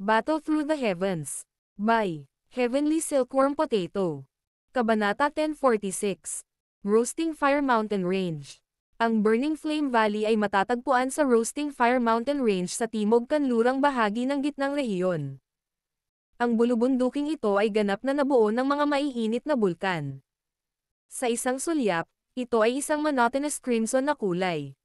Battle Through the Heavens. By Heavenly Silkworm Potato. Kabanata 1046. Roasting Fire Mountain Range. Ang Burning Flame Valley ay matatagpuan sa Roasting Fire Mountain Range sa timog kanlurang bahagi ng gitnang rehiyon. Ang bulubunduking ito ay ganap na nabuo ng mga maiinit na bulkan. Sa isang sulyap, ito ay isang monotonous crimson na kulay.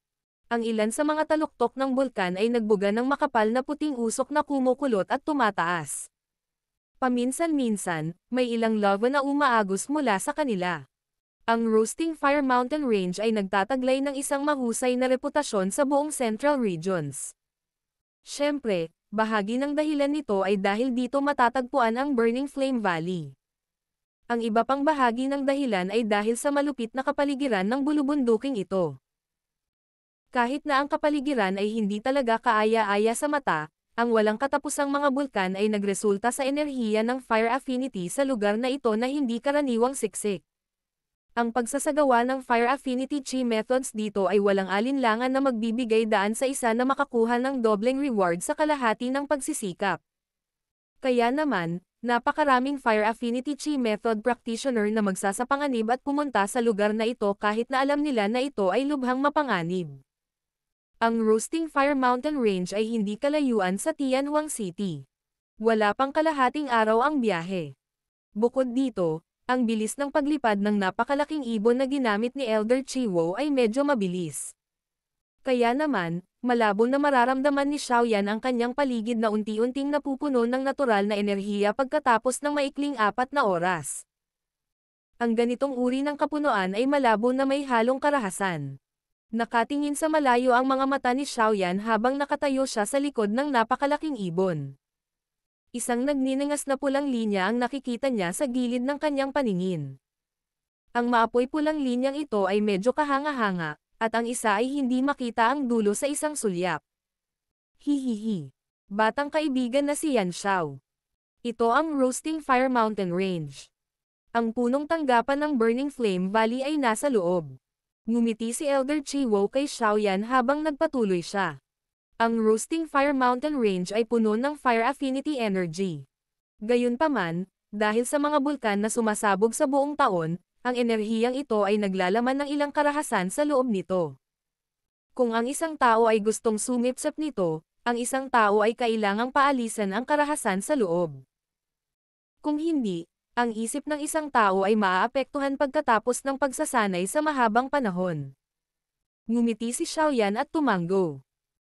Ang ilan sa mga taluktok ng bulkan ay nagbuga ng makapal na puting usok na kumukulot at tumataas. Paminsan-minsan, may ilang lava na umaagos mula sa kanila. Ang Roasting Fire Mountain Range ay nagtataglay ng isang mahusay na reputasyon sa buong Central Regions. Siyempre, bahagi ng dahilan nito ay dahil dito matatagpuan ang Burning Flame Valley. Ang iba pang bahagi ng dahilan ay dahil sa malupit na kapaligiran ng bulubunduking ito. Kahit na ang kapaligiran ay hindi talaga kaaya-aya sa mata, ang walang katapusang mga bulkan ay nagresulta sa enerhiya ng fire affinity sa lugar na ito na hindi karaniwang siksik. Ang pagsasagawa ng fire affinity chi methods dito ay walang alinlangan na magbibigay daan sa isa na makakuha ng dobleng reward sa kalahati ng pagsisikap. Kaya naman, napakaraming fire affinity chi method practitioner na magsasapanganib at pumunta sa lugar na ito kahit na alam nila na ito ay lubhang mapanganib. Ang Roasting Fire Mountain Range ay hindi kalayuan sa Tianhuang City. Wala pang kalahating araw ang biyahe. Bukod dito, ang bilis ng paglipad ng napakalaking ibon na ginamit ni Elder Chiwo ay medyo mabilis. Kaya naman, malabo na mararamdaman ni Xiaoyan ang kanyang paligid na unti-unting napupuno ng natural na enerhiya pagkatapos ng maikling 4 na oras. Ang ganitong uri ng kapunuan ay malabo na may halong karahasan. Nakatingin sa malayo ang mga mata ni Xiaoyan habang nakatayo siya sa likod ng napakalaking ibon. Isang nagniningas na pulang linya ang nakikita niya sa gilid ng kanyang paningin. Ang maapoy pulang linyang ito ay medyo kahanga-hanga, at ang isa ay hindi makita ang dulo sa isang sulyap. Hihihi. Batang kaibigan na si Yan Xiao. Ito ang Roasting Fire Mountain Range. Ang punong tanggapan ng Burning Flame Valley ay nasa loob. Ngumiti si Elder Chiwo kay Xiaoyan habang nagpatuloy siya. Ang Roasting Fire Mountain Range ay puno ng fire affinity energy. Gayunpaman, dahil sa mga bulkan na sumasabog sa buong taon, ang enerhiyang ito ay naglalaman ng ilang karahasan sa loob nito. Kung ang isang tao ay gustong sumipsip nito, ang isang tao ay kailangang paalisan ang karahasan sa loob. Kung hindi, ang isip ng isang tao ay maaapektuhan pagkatapos ng pagsasanay sa mahabang panahon. Ngumiti si Xiaoyan at tumango.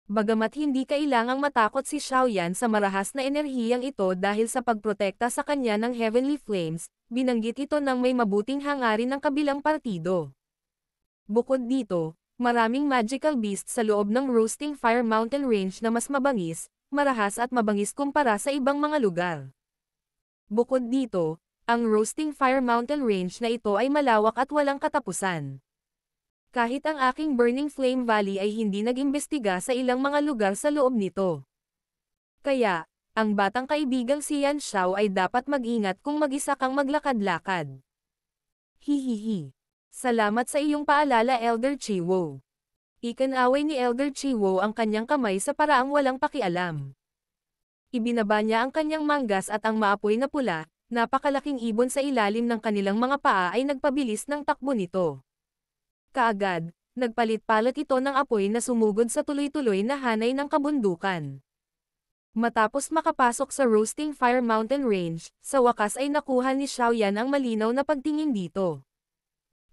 Bagamat hindi kailangang matakot si Xiaoyan sa marahas na enerhiyang ito dahil sa pagprotekta sa kanya ng Heavenly Flames, binanggit ito ng may mabuting hangarin ng kabilang partido. Bukod dito, maraming magical beasts sa loob ng Roasting Fire Mountain Range na mas mabangis, marahas at mabangis kumpara sa ibang mga lugar. Bukod dito, ang Roasting Fire Mountain Range na ito ay malawak at walang katapusan. Kahit ang aking Burning Flame Valley ay hindi nag-imbestiga sa ilang mga lugar sa loob nito. Kaya, ang batang kaibigang si Yan Xiao ay dapat mag-ingat kung mag-isa kang maglakad-lakad. Hihihi. Salamat sa iyong paalala, Elder Chiwo. Ikinaway ni Elder Chiwo ang kanyang kamay sa paraang walang pakialam. Ibinaba niya ang kanyang manggas at ang maapoy na pula, napakalaking ibon sa ilalim ng kanilang mga paa ay nagpabilis ng takbo nito. Kaagad, nagpalit-palit ito ng apoy na sumugod sa tuloy-tuloy na hanay ng kabundukan. Matapos makapasok sa Roasting Fire Mountain Range, sa wakas ay nakuha ni Xiaoyan ang malinaw na pagtingin dito.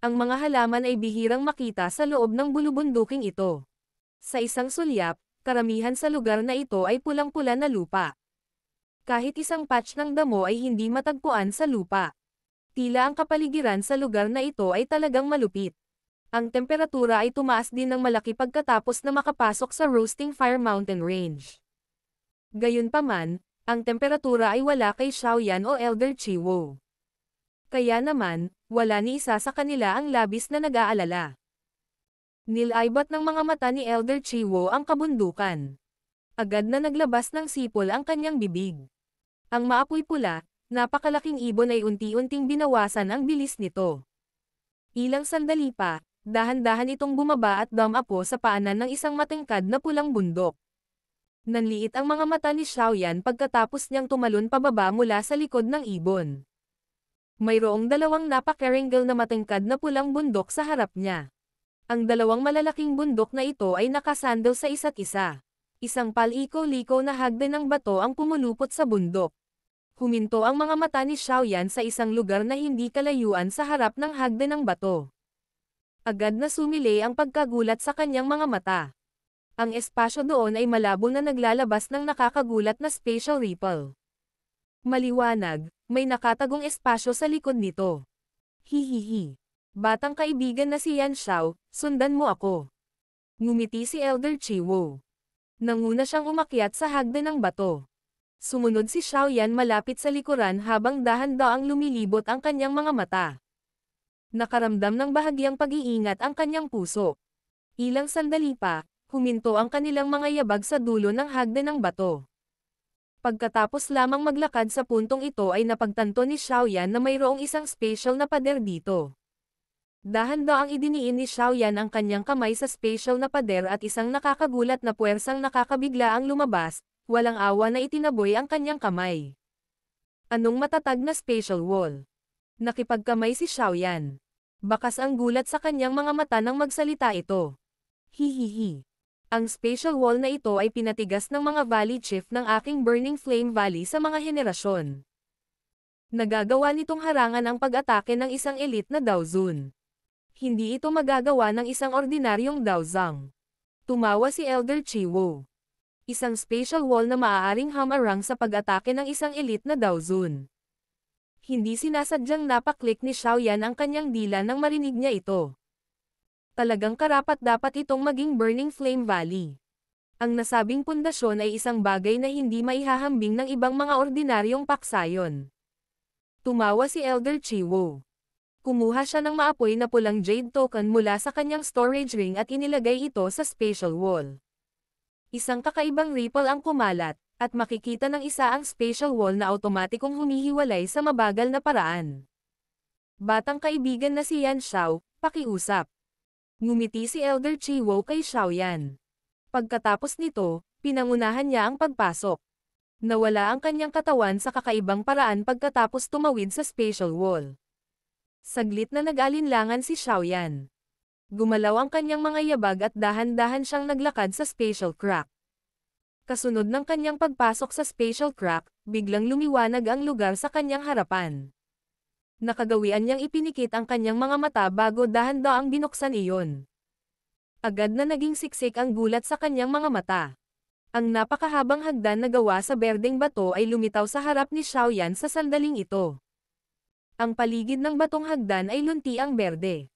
Ang mga halaman ay bihirang makita sa loob ng bulubunduking ito. Sa isang sulyap, karamihan sa lugar na ito ay pulang-pula na lupa. Kahit isang patch ng damo ay hindi matagpuan sa lupa. Tila ang kapaligiran sa lugar na ito ay talagang malupit. Ang temperatura ay tumaas din ng malaki pagkatapos na makapasok sa Roasting Fire Mountain Range. Gayunpaman, ang temperatura ay wala kay Xiaoyan o Elder Chiwo. Kaya naman, wala ni isa sa kanila ang labis na nag-aalala. Nilaibat ng mga mata ni Elder Chiwo ang kabundukan. Agad na naglabas ng sipol ang kanyang bibig. Ang maapoy pula, napakalaking ibon ay unti-unting binawasan ang bilis nito. Ilang sandali pa, dahan-dahan itong bumaba at dumapo sa paanan ng isang matangkad na pulang bundok. Nanliit ang mga mata ni Xiaoyan pagkatapos niyang tumalon pababa mula sa likod ng ibon. Mayroong dalawang napaka-wrinkle na matangkad na pulang bundok sa harap niya. Ang dalawang malalaking bundok na ito ay nakasandal sa isa't isa. Isang paliko-liko na hagdan ng bato ang pumulupot sa bundok. Huminto ang mga mata ni Xiaoyan sa isang lugar na hindi kalayuan sa harap ng hagdan ng bato. Agad na sumili ang pagkagulat sa kanyang mga mata. Ang espasyo doon ay malabo na naglalabas ng nakakagulat na spatial ripple. Maliwanag, may nakatagong espasyo sa likod nito. Hihihi. Batang kaibigan na si Yan Xiao, sundan mo ako. Ngumiti si Elder Chiwo. Nanguna siyang umakyat sa hagdan ng bato. Sumunod si Xiaoyan malapit sa likuran habang dahan-daang lumilibot ang kanyang mga mata. Nakaramdam ng bahagyang pag-iingat ang kanyang puso. Ilang sandali pa, huminto ang kanilang mga yabag sa dulo ng hagdan ng bato. Pagkatapos lamang maglakad sa puntong ito ay napagtanto ni Xiaoyan na mayroong isang special na pader dito. Dahan-daang idiniin ni Xiaoyan ang kanyang kamay sa special na pader at isang nakakagulat na puwersang nakakabigla ang lumabas, walang awa na itinaboy ang kanyang kamay. Anong matatag na special wall? Nakipagkamay si Xiaoyan. Bakas ang gulat sa kanyang mga mata nang magsalita ito. Hihihi. Ang spatial wall na ito ay pinatigas ng mga Valley Chief ng aking Burning Flame Valley sa mga henerasyon. Nagagawa nitong harangan ang pag-atake ng isang elite na Daozun. Hindi ito magagawa ng isang ordinaryong Daozang. Tumawa si Elder Chiwo. Isang spatial wall na maaaring hamarang sa pag-atake ng isang elite na Daozun. Hindi sinasadyang napaklik ni Xiaoyan ang kanyang dila nang marinig niya ito. Talagang karapat-dapat itong maging Burning Flame Valley. Ang nasabing pundasyon ay isang bagay na hindi maihahambing ng ibang mga ordinaryong paksayon. Tumawa si Elder Chiwo. Kumuha siya ng maapoy na pulang jade token mula sa kanyang storage ring at inilagay ito sa spatial wall. Isang kakaibang ripple ang kumalat, at makikita ng isa ang spatial wall na automatikong humihiwalay sa mabagal na paraan. Batang kaibigan na si Yan Xiao, pakiusap. Ngumiti si Elder Chiwo kay Xiaoyan. Pagkatapos nito, pinangunahan niya ang pagpasok. Nawala ang kanyang katawan sa kakaibang paraan pagkatapos tumawid sa spatial wall. Saglit na nag-alinlangan si Xiaoyan. Gumalaw ang kanyang mga yabag at dahan-dahan siyang naglakad sa spatial crack. Kasunod ng kanyang pagpasok sa spatial crack, biglang lumiwanag ang lugar sa kanyang harapan. Nakagawian niyang ipinikit ang kanyang mga mata bago dahan-daang binuksan iyon. Agad na naging siksik ang gulat sa kanyang mga mata. Ang napakahabang hagdan na gawa sa berdeng bato ay lumitaw sa harap ni Xiaoyan sa sandaling ito. Ang paligid ng batong hagdan ay lunti ang berde.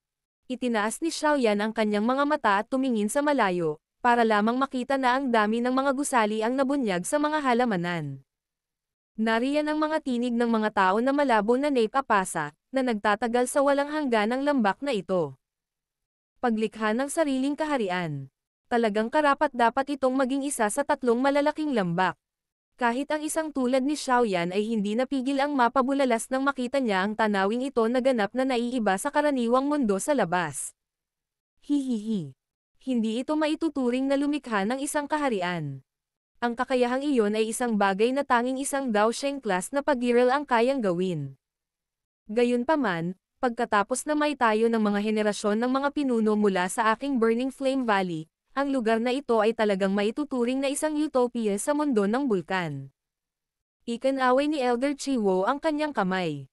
Itinaas ni Xiaoyan ang kanyang mga mata at tumingin sa malayo, para lamang makita na ang dami ng mga gusali ang nabunyag sa mga halamanan. Nariyan ang mga tinig ng mga tao na malabo na naipapasa, na nagtatagal sa walang hangganang lambak na ito. Paglikha ng sariling kaharian. Talagang karapat-dapat itong maging isa sa tatlong malalaking lambak. Kahit ang isang tulad ni Xiaoyan ay hindi napigil ang mapabulalas nang makita niya ang tanawing ito na ganap na naiiba sa karaniwang mundo sa labas. Hihihi. Hindi ito maituturing na lumikha ng isang kaharian. Ang kakayahang iyon ay isang bagay na tanging isang Daosheng class na pag-iral ang kayang gawin. Gayunpaman, pagkatapos na may tayo ng mga henerasyon ng mga pinuno mula sa aking Burning Flame Valley, ang lugar na ito ay talagang maituturing na isang utopia sa mundo ng bulkan. Ikinaway ni Elder Chiwo ang kanyang kamay.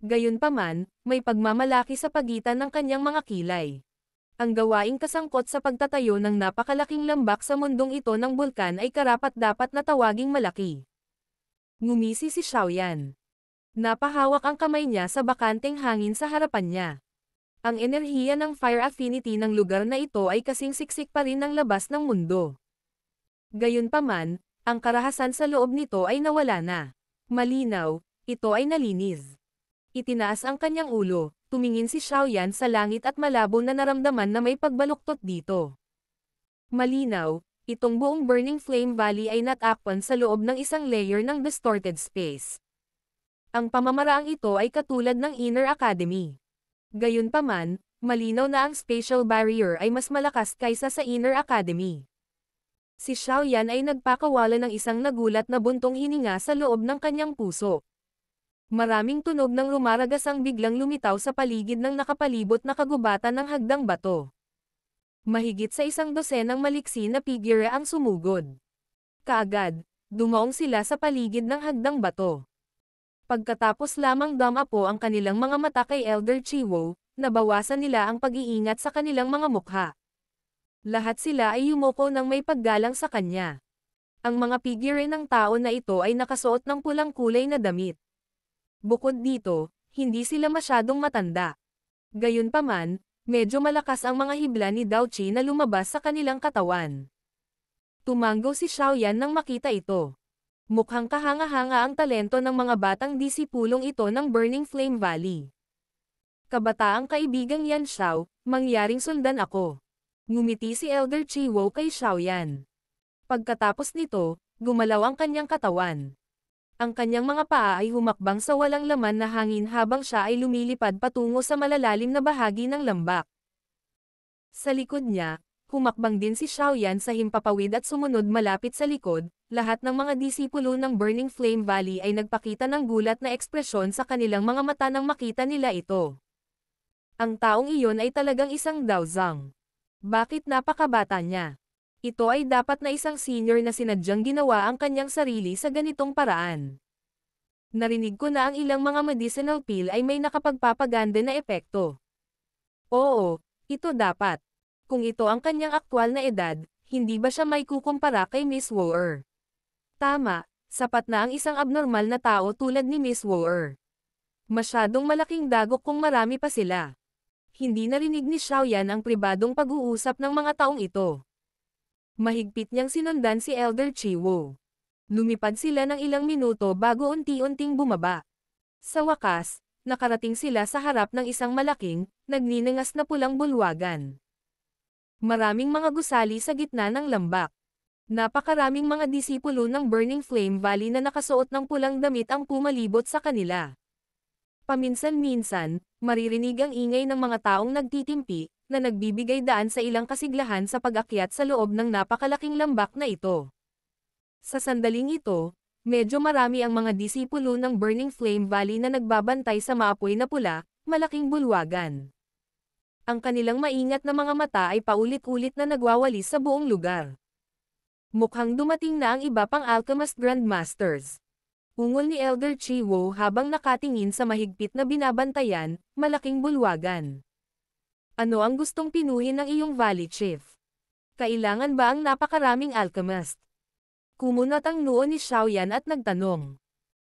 Gayunpaman, may pagmamalaki sa pagitan ng kanyang mga kilay. Ang gawaing kasangkot sa pagtatayo ng napakalaking lambak sa mundong ito ng bulkan ay karapat-dapat na tawaging malaki. Ngumisi si Xiaoyan. Napahawak ang kamay niya sa bakanteng hangin sa harapan niya. Ang enerhiya ng fire affinity ng lugar na ito ay kasing siksik pa rin ng labas ng mundo. Gayunpaman, ang karahasan sa loob nito ay nawala na. Malinaw, ito ay nalinis. Itinaas ang kanyang ulo, tumingin si Xiaoyan sa langit at malabo na naramdaman na may pagbaluktot dito. Malinaw, itong buong Burning Flame Valley ay natakpan sa loob ng isang layer ng distorted space. Ang pamamaraang ito ay katulad ng Inner Academy. Gayunpaman, malinaw na ang spatial barrier ay mas malakas kaysa sa Inner Academy. Si Xiaoyan ay nagpakawala ng isang nagulat na buntong hininga sa loob ng kanyang puso. Maraming tunog ng rumaragas ang biglang lumitaw sa paligid ng nakapalibot na kagubatan ng hagdang bato. Mahigit sa 100 maliksi na figure ang sumugod. Kaagad, dumaong sila sa paligid ng hagdang bato. Pagkatapos lamang dumapo ang kanilang mga mata kay Elder Chiwo, nabawasan nila ang pag-iingat sa kanilang mga mukha. Lahat sila ay yumuko ng may paggalang sa kanya. Ang mga figure ng tao na ito ay nakasuot ng pulang kulay na damit. Bukod dito, hindi sila masyadong matanda. Gayunpaman, medyo malakas ang mga hibla ni Dao Qi na lumabas sa kanilang katawan. Tumanggo si Xiaoyan nang makita ito. Mukhang kahanga-hanga ang talento ng mga batang disipulong ito ng Burning Flame Valley. Kabataang kaibigang Yan Xiao, mangyaring sundan ako. Ngumiti si Elder Chiwo kay Xiaoyan. Pagkatapos nito, gumalaw ang kanyang katawan. Ang kanyang mga paa ay humakbang sa walang laman na hangin habang siya ay lumilipad patungo sa malalalim na bahagi ng lambak. Sa likod niya, humakbang din si Xiaoyan sa himpapawid at sumunod malapit sa likod. Lahat ng mga disipulo ng Burning Flame Valley ay nagpakita ng gulat na ekspresyon sa kanilang mga mata nang makita nila ito. Ang taong iyon ay talagang isang Daozang. Bakit napakabata niya? Ito ay dapat na isang senior na sinadyang ginawa ang kanyang sarili sa ganitong paraan. Narinig ko na ang ilang mga medicinal pill ay may nakapagpapaganda na epekto. Oo, ito dapat. Kung ito ang kanyang aktwal na edad, hindi ba siya may kukumpara kay Miss Woer? Tama, sapat na ang isang abnormal na tao tulad ni Miss Woer. Masyadong malaking dagok kung marami pa sila. Hindi narinig ni Xiaoyan ang pribadong pag-uusap ng mga taong ito. Mahigpit niyang sinundan si Elder Chiwo. Lumipad sila ng ilang minuto bago unti-unting bumaba. Sa wakas, nakarating sila sa harap ng isang malaking, nagninangas na pulang bulwagan. Maraming mga gusali sa gitna ng lambak. Napakaraming mga disipulo ng Burning Flame Valley na nakasuot ng pulang damit ang pumalibot sa kanila. Paminsan-minsan, maririnig ang ingay ng mga taong nagtitimpi, na nagbibigay daan sa ilang kasiglahan sa pag-akyat sa loob ng napakalaking lambak na ito. Sa sandaling ito, medyo marami ang mga disipulo ng Burning Flame Valley na nagbabantay sa maapoy na pula, malaking bulwagan. Ang kanilang maingat na mga mata ay paulit-ulit na nagwawalis sa buong lugar. Mukhang dumating na ang iba pang Alchemist Grandmasters. Ungol ni Elder Chiwo habang nakatingin sa mahigpit na binabantayan, malaking bulwagan. Ano ang gustong pinuhin ng iyong Valley Chief? Kailangan ba ang napakaraming alchemist? Kumunat ang noo ni Xiaoyan at nagtanong.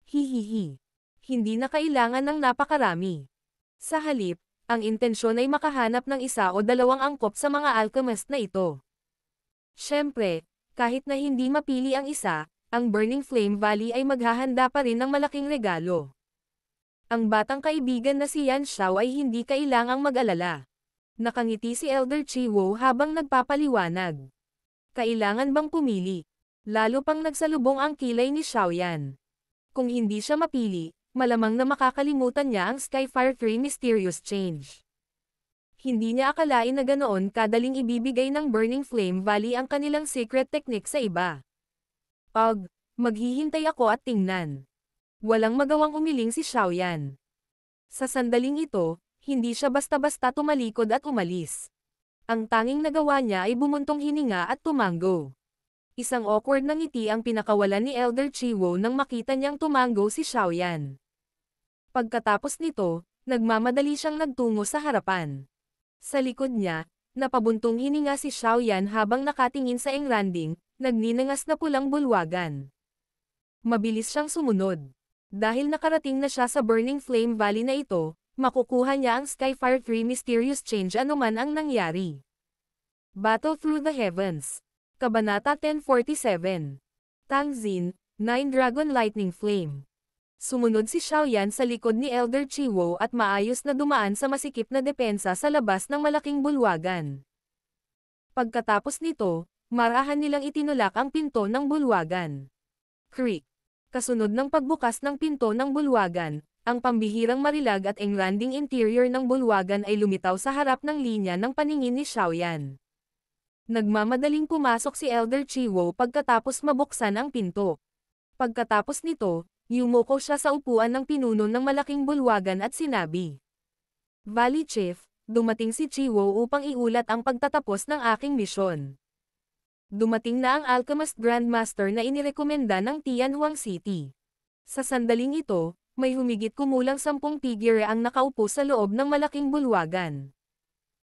Hihihi. Hindi na kailangan ng napakarami. Sa halip, ang intensyon ay makahanap ng isa o dalawang angkop sa mga alchemist na ito. Siyempre, kahit na hindi mapili ang isa, ang Burning Flame Valley ay maghahanda pa rin ng malaking regalo. Ang batang kaibigan na si Yan Xiao ay hindi kailangang mag-alala. Nakangiti si Elder Chiwo habang nagpapaliwanag. Kailangan bang pumili? Lalo pang nagsalubong ang kilay ni Xiaoyan. Kung hindi siya mapili, malamang na makakalimutan niya ang Skyfire 3 Mysterious Change. Hindi niya akalain na ganoon kadaling ibibigay ng Burning Flame Valley ang kanilang secret technique sa iba. Maghihintay ako at tingnan. Walang magawang umiling si Xiaoyan. Sa sandaling ito, hindi siya basta-basta tumalikod at umalis. Ang tanging nagawa niya ay bumuntong hininga at tumanggo. Isang awkward na ngiti ang pinakawalan ni Elder Chiwo nang makita niyang tumanggo si Xiaoyan. Pagkatapos nito, nagmamadali siyang nagtungo sa harapan. Sa likod niya, napabuntong hininga si Xiaoyan habang nakatingin sa engranding, nagninangas na pulang bulwagan. Mabilis siyang sumunod. Dahil nakarating na siya sa Burning Flame Valley na ito, makukuha niya ang Skyfire 3 Mysterious Change anuman ang nangyari. Battle Through the Heavens. Kabanata 1047. Tangzin, 9 Dragon Lightning Flame. Sumunod si Xiaoyan sa likod ni Elder Chiwo at maayos na dumaan sa masikip na depensa sa labas ng malaking bulwagan. Pagkatapos nito, marahan nilang itinulak ang pinto ng bulwagan. Creak. Kasunod ng pagbukas ng pinto ng bulwagan, ang pambihirang marilag at engranding interior ng bulwagan ay lumitaw sa harap ng linya ng paningin ni Xiaoyan. Nagmamadaling pumasok si Elder Chiwo pagkatapos mabuksan ang pinto. Pagkatapos nito, yumuko siya sa upuan ng pinuno ng malaking bulwagan at sinabi, "Valley Chief, dumating si Chiwo upang iulat ang pagtatapos ng aking misyon. Dumating na ang Alchemist Grandmaster na inirekomenda ng Tianhuang City." Sa sandaling ito, may humigit kumulang 10 figure ang nakaupo sa loob ng malaking bulwagan.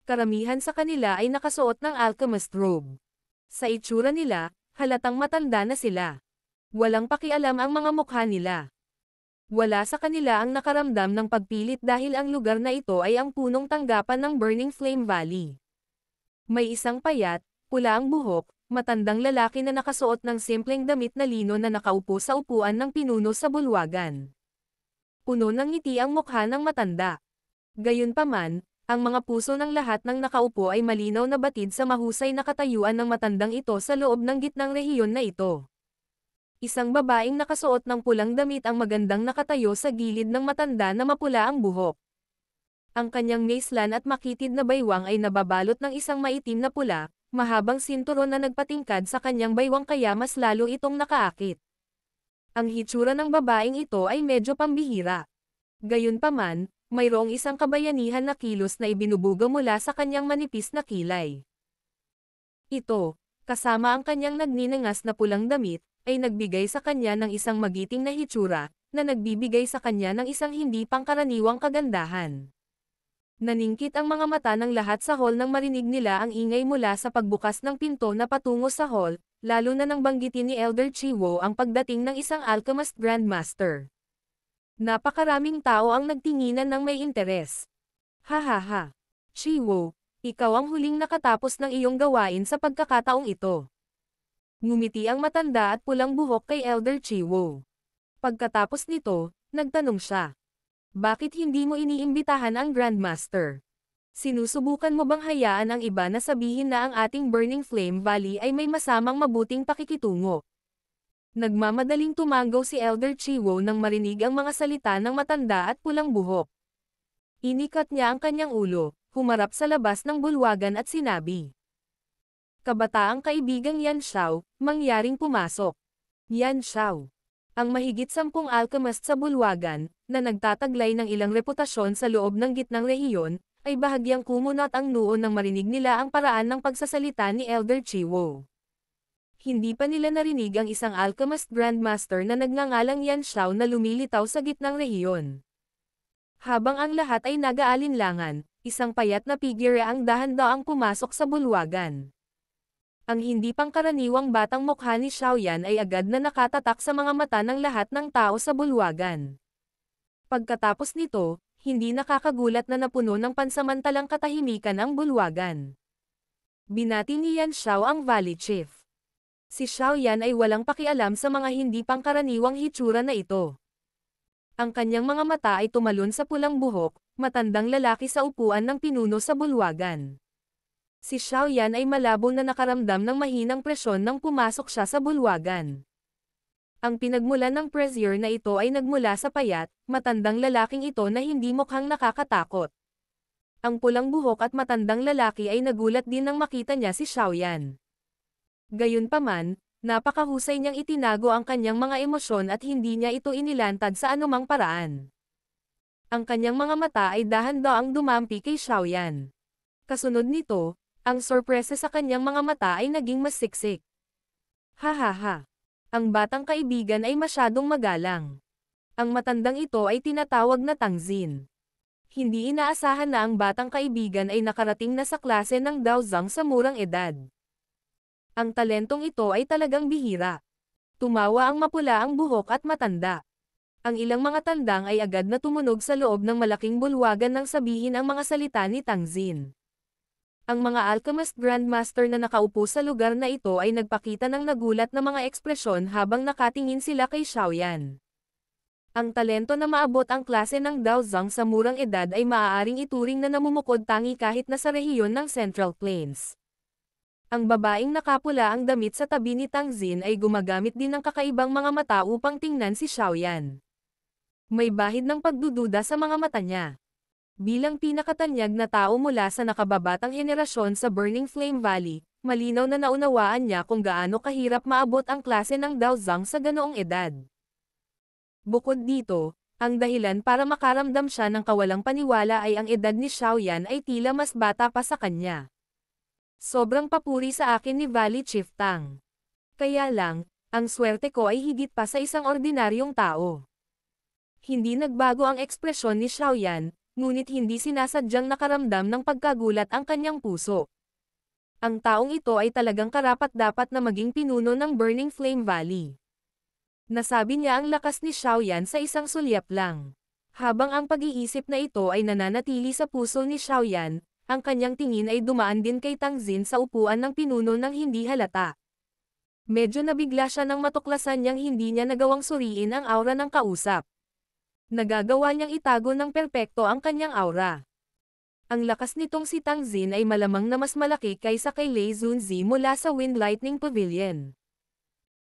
Karamihan sa kanila ay nakasuot ng alchemist robe. Sa itsura nila, halatang matanda na sila. Walang pakialam ang mga mukha nila. Wala sa kanila ang nakaramdam ng pagpilit dahil ang lugar na ito ay ang punong tanggapan ng Burning Flame Valley. May isang payat, pula ang buhok, matandang lalaki na nakasuot ng simpleng damit na lino na nakaupo sa upuan ng pinuno sa bulwagan. Puno ng ngiti ang mukha ng matanda. Gayunpaman, ang mga puso ng lahat ng nakaupo ay malinaw na batid sa mahusay na katayuan ng matandang ito sa loob ng gitnang rehiyon na ito. Isang babaeng nakasuot ng pulang damit ang magandang nakatayo sa gilid ng matanda na mapula ang buhok. Ang kanyang macelan at makitid na baywang ay nababalot ng isang maitim na pula, mahabang sinturon na nagpatingkad sa kanyang baywang kaya mas lalo itong nakaakit. Ang hitsura ng babaeng ito ay medyo pambihira. Gayunpaman, mayroong isang kabayanihan na kilos na ibinubuga mula sa kanyang manipis na kilay. Ito, kasama ang kanyang nagninangas na pulang damit, ay nagbigay sa kanya ng isang magiting na hitsura, na nagbibigay sa kanya ng isang hindi pangkaraniwang kagandahan. Naningkit ang mga mata ng lahat sa hall nang marinig nila ang ingay mula sa pagbukas ng pinto na patungo sa hall, lalo na nang banggitin ni Elder Chiwo ang pagdating ng isang Alchemist Grandmaster. Napakaraming tao ang nagtinginan ng may interes. Hahaha. Chiwo, ikaw ang huling nakatapos ng iyong gawain sa pagkakataong ito. Ngumiti ang matanda at pulang buhok kay Elder Chiwo. Pagkatapos nito, nagtanong siya. Bakit hindi mo iniimbitahan ang Grandmaster? Sinusubukan mo bang hayaan ang iba na sabihin na ang ating Burning Flame Valley ay may masamang mabuting pakikitungo? Nagmamadaling tumanggaw si Elder Chiwo nang marinig ang mga salita ng matanda at pulang buhok. Inikat niya ang kanyang ulo, humarap sa labas ng bulwagan at sinabi, "Kabataang kaibigang Yan Xiao, mangyaring pumasok." Yan Xiao, ang mahigit 10 alchemist sa bulwagan, na nagtataglay ng ilang reputasyon sa loob ng gitnang rehiyon, ay bahagyang kumunat ang noo nang marinig nila ang paraan ng pagsasalita ni Elder Chiwo. Hindi pa nila narinig ang isang Alchemist Grandmaster na nagngangalang Yan Xiao na lumilitaw sa gitnang rehiyon. Habang ang lahat ay nag-aalinlangan, isang payat na figure ang dahan-daang pumasok sa bulwagan. Ang hindi pangkaraniwang batang mukha ni Xiao Yan ay agad na nakatatak sa mga mata ng lahat ng tao sa bulwagan. Pagkatapos nito, hindi nakakagulat na napuno ng pansamantalang katahimikan ang bulwagan. Binati ni Yan Xiao ang Valley Chief. Si Xiao Yan ay walang pakialam sa mga hindi pangkaraniwang hitsura na ito. Ang kanyang mga mata ay tumalon sa pulang buhok, matandang lalaki sa upuan ng pinuno sa bulwagan. Si Xiao Yan ay malabo na nakaramdam ng mahinang presyon nang pumasok siya sa bulwagan. Ang pinagmulan ng pressure na ito ay nagmula sa payat, matandang lalaking ito na hindi mukhang nakakatakot. Ang pulang buhok at matandang lalaki ay nagulat din nang makita niya si Xiao Yan. Gayunpaman, napakahusay niyang itinago ang kanyang mga emosyon at hindi niya ito inilantad sa anumang paraan. Ang kanyang mga mata ay dahan-daang dumampi kay Xiao Yan. Kasunod nito, ang sorpresa sa kanyang mga mata ay naging mas siksik. Hahaha. Ang batang kaibigan ay masyadong magalang. Ang matandang ito ay tinatawag na Tangzin. Hindi inaasahan na ang batang kaibigan ay nakarating na sa klase ng Daozang sa murang edad. Ang talentong ito ay talagang bihira. Tumawa ang mapula ang buhok at matanda. Ang ilang mga tandang ay agad na tumunog sa loob ng malaking bulwagan nang sabihin ang mga salita ni Tangzin. Ang mga Alchemist Grandmaster na nakaupo sa lugar na ito ay nagpakita ng nagulat na mga ekspresyon habang nakatingin sila kay Xiao Yan. Ang talento na maabot ang klase ng Daozang sa murang edad ay maaaring ituring na namumukod tangi kahit na sa rehiyon ng Central Plains. Ang babaeng nakapula ang damit sa tabi ni Tangzin ay gumagamit din ng kakaibang mga mata upang tingnan si Xiao Yan. May bahid ng pagdududa sa mga mata niya. Bilang pinakatanyag na tao mula sa nakababatang henerasyon sa Burning Flame Valley, malinaw na naunawaan niya kung gaano kahirap maabot ang klase ng Daozang sa ganoong edad. Bukod dito, ang dahilan para makaramdam siya ng kawalang paniwala ay ang edad ni Xiaoyan ay tila mas bata pa sa kanya. Sobrang papuri sa akin ni Valley Chief Tang. Kaya lang, ang swerte ko ay higit pa sa isang ordinaryong tao. Hindi nagbago ang ekspresyon ni Xiaoyan, ngunit hindi sinasadyang nakaramdam ng pagkagulat ang kanyang puso. Ang taong ito ay talagang karapat-dapat na maging pinuno ng Burning Flame Valley. Nasabi niya ang lakas ni Xiaoyan sa isang sulyap lang. Habang ang pag-iisip na ito ay nananatili sa puso ni Xiaoyan, ang kanyang tingin ay dumaan din kay Tang Xin sa upuan ng pinuno ng hindi halata. Medyo nabigla siya nang matuklasan niyang hindi niya nagawang suriin ang aura ng kausap. Nagagawa niyang itago ng perpekto ang kanyang aura. Ang lakas nitong si Tang Xin ay malamang na mas malaki kaysa kay Lei Zunzi mula sa Wind Lightning Pavilion.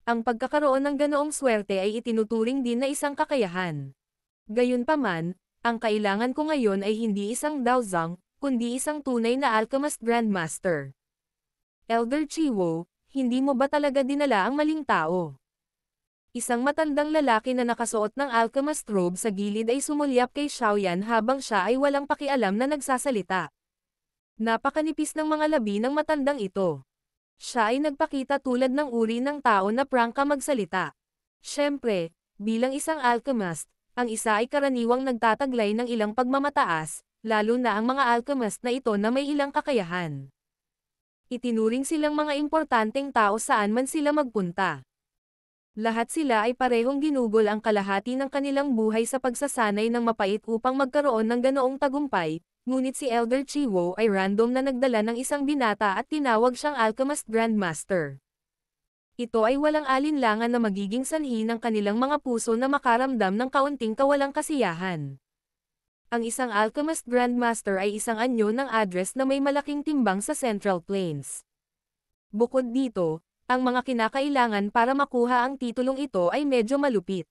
Ang pagkakaroon ng ganoong swerte ay itinuturing din na isang kakayahan. Gayunpaman, ang kailangan ko ngayon ay hindi isang Daozang, kundi isang tunay na Alchemist Grandmaster. Elder Chiwo, hindi mo ba talaga dinala ang maling tao? Isang matandang lalaki na nakasuot ng alchemist robe sa gilid ay sumulyap kay Xiaoyan habang siya ay walang pakialam na nagsasalita. Napakanipis ng mga labi ng matandang ito. Siya ay nagpakita tulad ng uri ng tao na prangka magsalita. Siyempre, bilang isang alchemist, ang isa ay karaniwang nagtataglay ng ilang pagmamataas, lalo na ang mga alchemist na ito na may ilang kakayahan. Itinuring silang mga importanteng tao saan man sila magpunta. Lahat sila ay parehong ginugol ang kalahati ng kanilang buhay sa pagsasanay ng mapait upang magkaroon ng ganoong tagumpay, ngunit si Elder Chiwo ay random na nagdala ng isang binata at tinawag siyang Alchemist Grandmaster. Ito ay walang alinlangan na magiging sanhi ng kanilang mga puso na makaramdam ng kaunting kawalang kasiyahan. Ang isang Alchemist Grandmaster ay isang anyo ng address na may malaking timbang sa Central Plains. Bukod dito, ang mga kinakailangan para makuha ang titulong ito ay medyo malupit.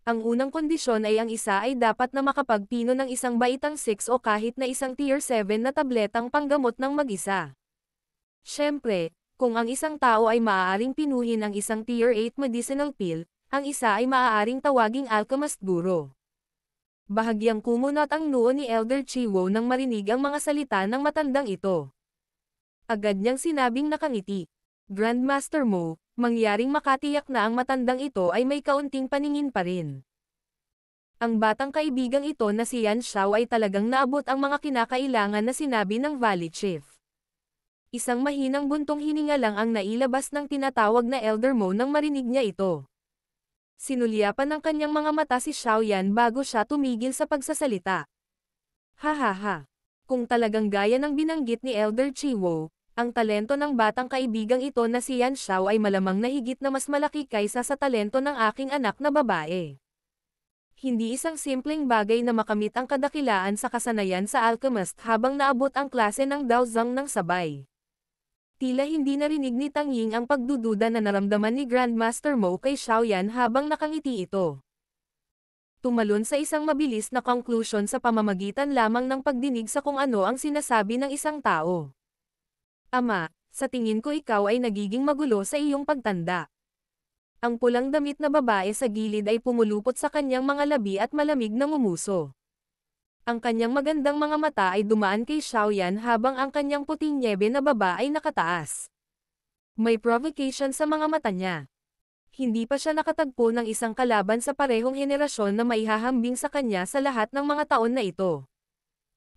Ang unang kondisyon ay ang isa ay dapat na makapagpino ng isang baitang 6 o kahit na isang tier 7 na tabletang panggamot ng mag-isa. Siyempre, kung ang isang tao ay maaaring pinuhin ang isang tier 8 medicinal pill, ang isa ay maaaring tawaging alchemist guro. Bahagyang kumunot ang noo ni Elder Chiwo nang marinig ang mga salita ng matandang ito. Agad niyang sinabing nakangiti. Grandmaster Mo, mangyaring makatiyak na ang matandang ito ay may kaunting paningin pa rin. Ang batang kaibigang ito na si Yan Xiao ay talagang naabot ang mga kinakailangan na sinabi ng Valley Chief. Isang mahinang buntong hininga lang ang nailabas ng tinatawag na Elder Mo nang marinig niya ito. Sinulyapan ng kanyang mga mata si Xiaoyan bago siya tumigil sa pagsasalita. Hahaha. Kung talagang gaya ng binanggit ni Elder Chiwo, ang talento ng batang kaibigang ito na si Yan Xiao ay malamang na higit na mas malaki kaysa sa talento ng aking anak na babae. Hindi isang simpleng bagay na makamit ang kadakilaan sa kasanayan sa alchemist habang naabot ang klase ng Daozang ng sabay. Tila hindi narinig ni Tang Ying ang pagdududa na naramdaman ni Grandmaster Mo kay Xiaoyan habang nakangiti ito. Tumalon sa isang mabilis na conclusion sa pamamagitan lamang ng pagdinig sa kung ano ang sinasabi ng isang tao. Ama, sa tingin ko ikaw ay nagiging magulo sa iyong pagtanda. Ang pulang damit na babae sa gilid ay pumulupot sa kanyang mga labi at malamig na ngumuso. Ang kanyang magandang mga mata ay dumaan kay Xiaoyan habang ang kanyang puting nyebe na baba ay nakataas. May provocation sa mga mata niya. Hindi pa siya nakatagpo ng isang kalaban sa parehong henerasyon na maihahambing sa kanya sa lahat ng mga taon na ito.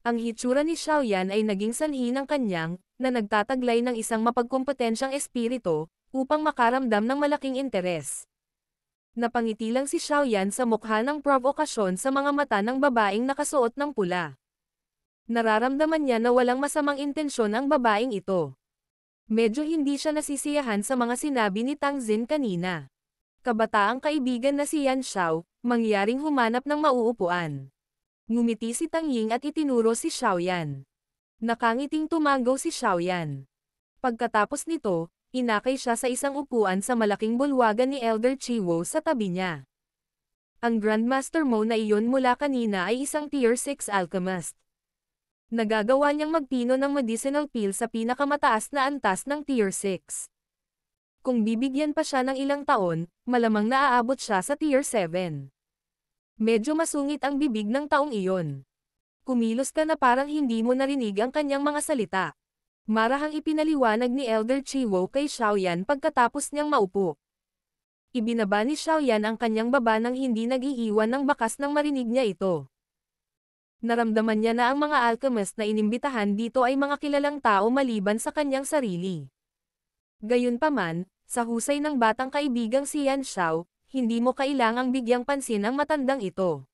Ang hitsura ni Xiaoyan ay naging sanhi ng kanyang, na nagtataglay ng isang mapagkompetensyang espiritu, upang makaramdam ng malaking interes. Napangiti lang si Xiaoyan sa mukha ng provokasyon sa mga mata ng babaeng nakasuot ng pula. Nararamdaman niya na walang masamang intensyon ang babaeng ito. Medyo hindi siya nasisiyahan sa mga sinabi ni Tang Xin kanina. Kabataang kaibigan na si Yan Xiao, mangyaring humanap ng mauupuan. Ngumiti si Tang Ying at itinuro si Xiaoyan. Nakangiting tumango si Xiaoyan. Pagkatapos nito, inakay siya sa isang upuan sa malaking bulwagan ni Elder Chiwo sa tabi niya. Ang Grandmaster Mo na iyon mula kanina ay isang tier 6 alchemist. Nagagawa niyang magpino ng medicinal peel sa pinakamataas na antas ng Tier 6. Kung bibigyan pa siya ng ilang taon, malamang naaabot siya sa Tier 7. Medyo masungit ang bibig ng taong iyon. Kumilos ka na parang hindi mo narinig ang kanyang mga salita. Marahang ipinaliwanag ni Elder Chiwo kay Xiaoyan pagkatapos niyang maupo. Ibinaba ni Xiaoyan ang kanyang baba nang hindi nag-iiwan ng bakas nang marinig niya ito. Naramdaman niya na ang mga alchemist na inimbitahan dito ay mga kilalang tao maliban sa kanyang sarili. Gayunpaman, sa husay ng batang kaibigang si Yan Xiao, hindi mo kailangang bigyang pansin ang matandang ito.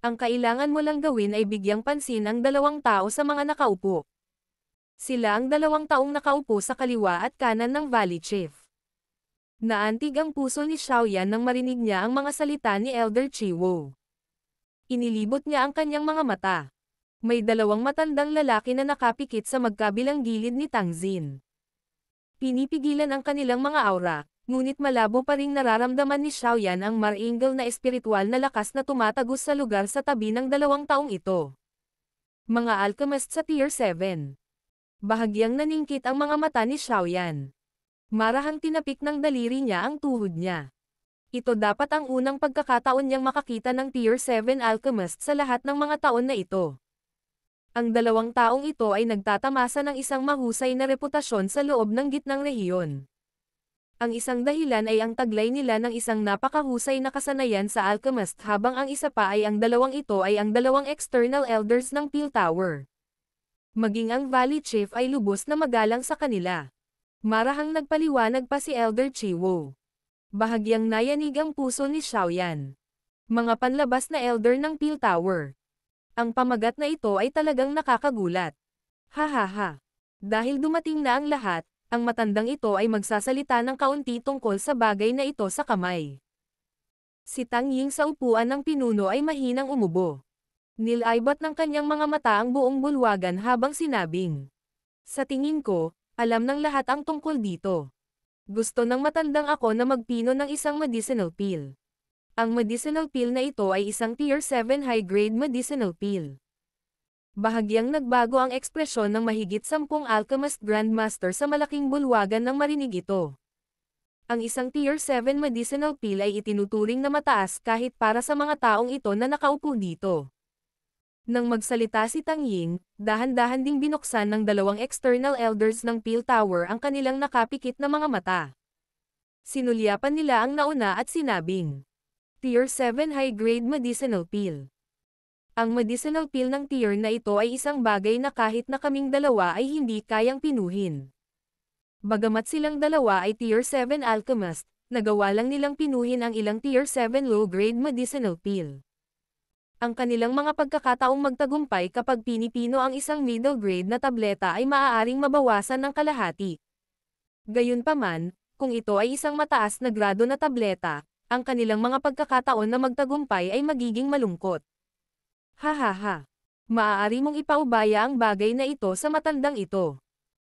Ang kailangan mo lang gawin ay bigyang pansin ang dalawang tao sa mga nakaupo. Sila ang dalawang taong nakaupo sa kaliwa at kanan ng Valley Chief. Naantig ang puso ni Xiaoyan nang marinig niya ang mga salita ni Elder Chiwo. Inilibot niya ang kanyang mga mata. May dalawang matandang lalaki na nakapikit sa magkabilang gilid ni Tangzin. Pinipigilan ang kanilang mga aura, ngunit malabo pa ring nararamdaman ni Xiaoyan ang maringal na espiritual na lakas na tumatagos sa lugar sa tabi ng dalawang taong ito. Mga alchemist sa Tier 7. Bahagyang naningkit ang mga mata ni Xiaoyan. Marahang tinapik ng daliri niya ang tuhod niya. Ito dapat ang unang pagkakataon niyang makakita ng Tier 7 alchemist sa lahat ng mga taon na ito. Ang dalawang taong ito ay nagtatamasa ng isang mahusay na reputasyon sa loob ng gitnang rehiyon. Ang isang dahilan ay ang taglay nila ng isang napakahusay na kasanayan sa alchemist habang ang isa pa ay ang dalawang ito ay ang dalawang external elders ng Peel Tower. Maging ang Valley Chief ay lubos na magalang sa kanila. Marahang nagpaliwanag pa si Elder Chiwo. Bahagyang nayanig ang puso ni Xiaoyan. Mga panlabas na elder ng Peel Tower. Ang pamagat na ito ay talagang nakakagulat. Hahaha. Dahil dumating na ang lahat, ang matandang ito ay magsasalita ng kaunti tungkol sa bagay na ito sa kamay. Si Tang Ying sa upuan ng pinuno ay mahinang umubo. Nilaybot ng kanyang mga mata ang buong bulwagan habang sinabing, "Sa tingin ko, alam ng lahat ang tungkol dito. Gusto ng matandang ako na magpino ng isang medicinal peel. Ang medicinal peel na ito ay isang Tier 7 high-grade medicinal peel." Bahagyang nagbago ang ekspresyon ng mahigit 10 alchemist grandmaster sa malaking bulwagan nang marinig ito. Ang isang Tier 7 medicinal peel ay itinuturing na mataas kahit para sa mga taong ito na nakaupo dito. Nang magsalita si Tang Ying, dahan-dahan ding binuksan ng dalawang external elders ng Peel Tower ang kanilang nakapikit na mga mata. Sinulyapan nila ang nauna at sinabing, "Tier 7 high-grade medicinal peel." Ang medicinal peel ng tier na ito ay isang bagay na kahit na kaming dalawa ay hindi kayang pinuhin. Bagamat silang dalawa ay Tier 7 alchemist, nagawa lang nilang pinuhin ang ilang Tier 7 low-grade medicinal peel. Ang kanilang mga pagkakataong magtagumpay kapag pinipino ang isang middle grade na tableta ay maaaring mabawasan ng kalahati. Gayunpaman, kung ito ay isang mataas na grado na tableta, ang kanilang mga pagkakataon na magtagumpay ay magiging malungkot. Hahaha. Maaari mong ipaubaya ang bagay na ito sa matandang ito.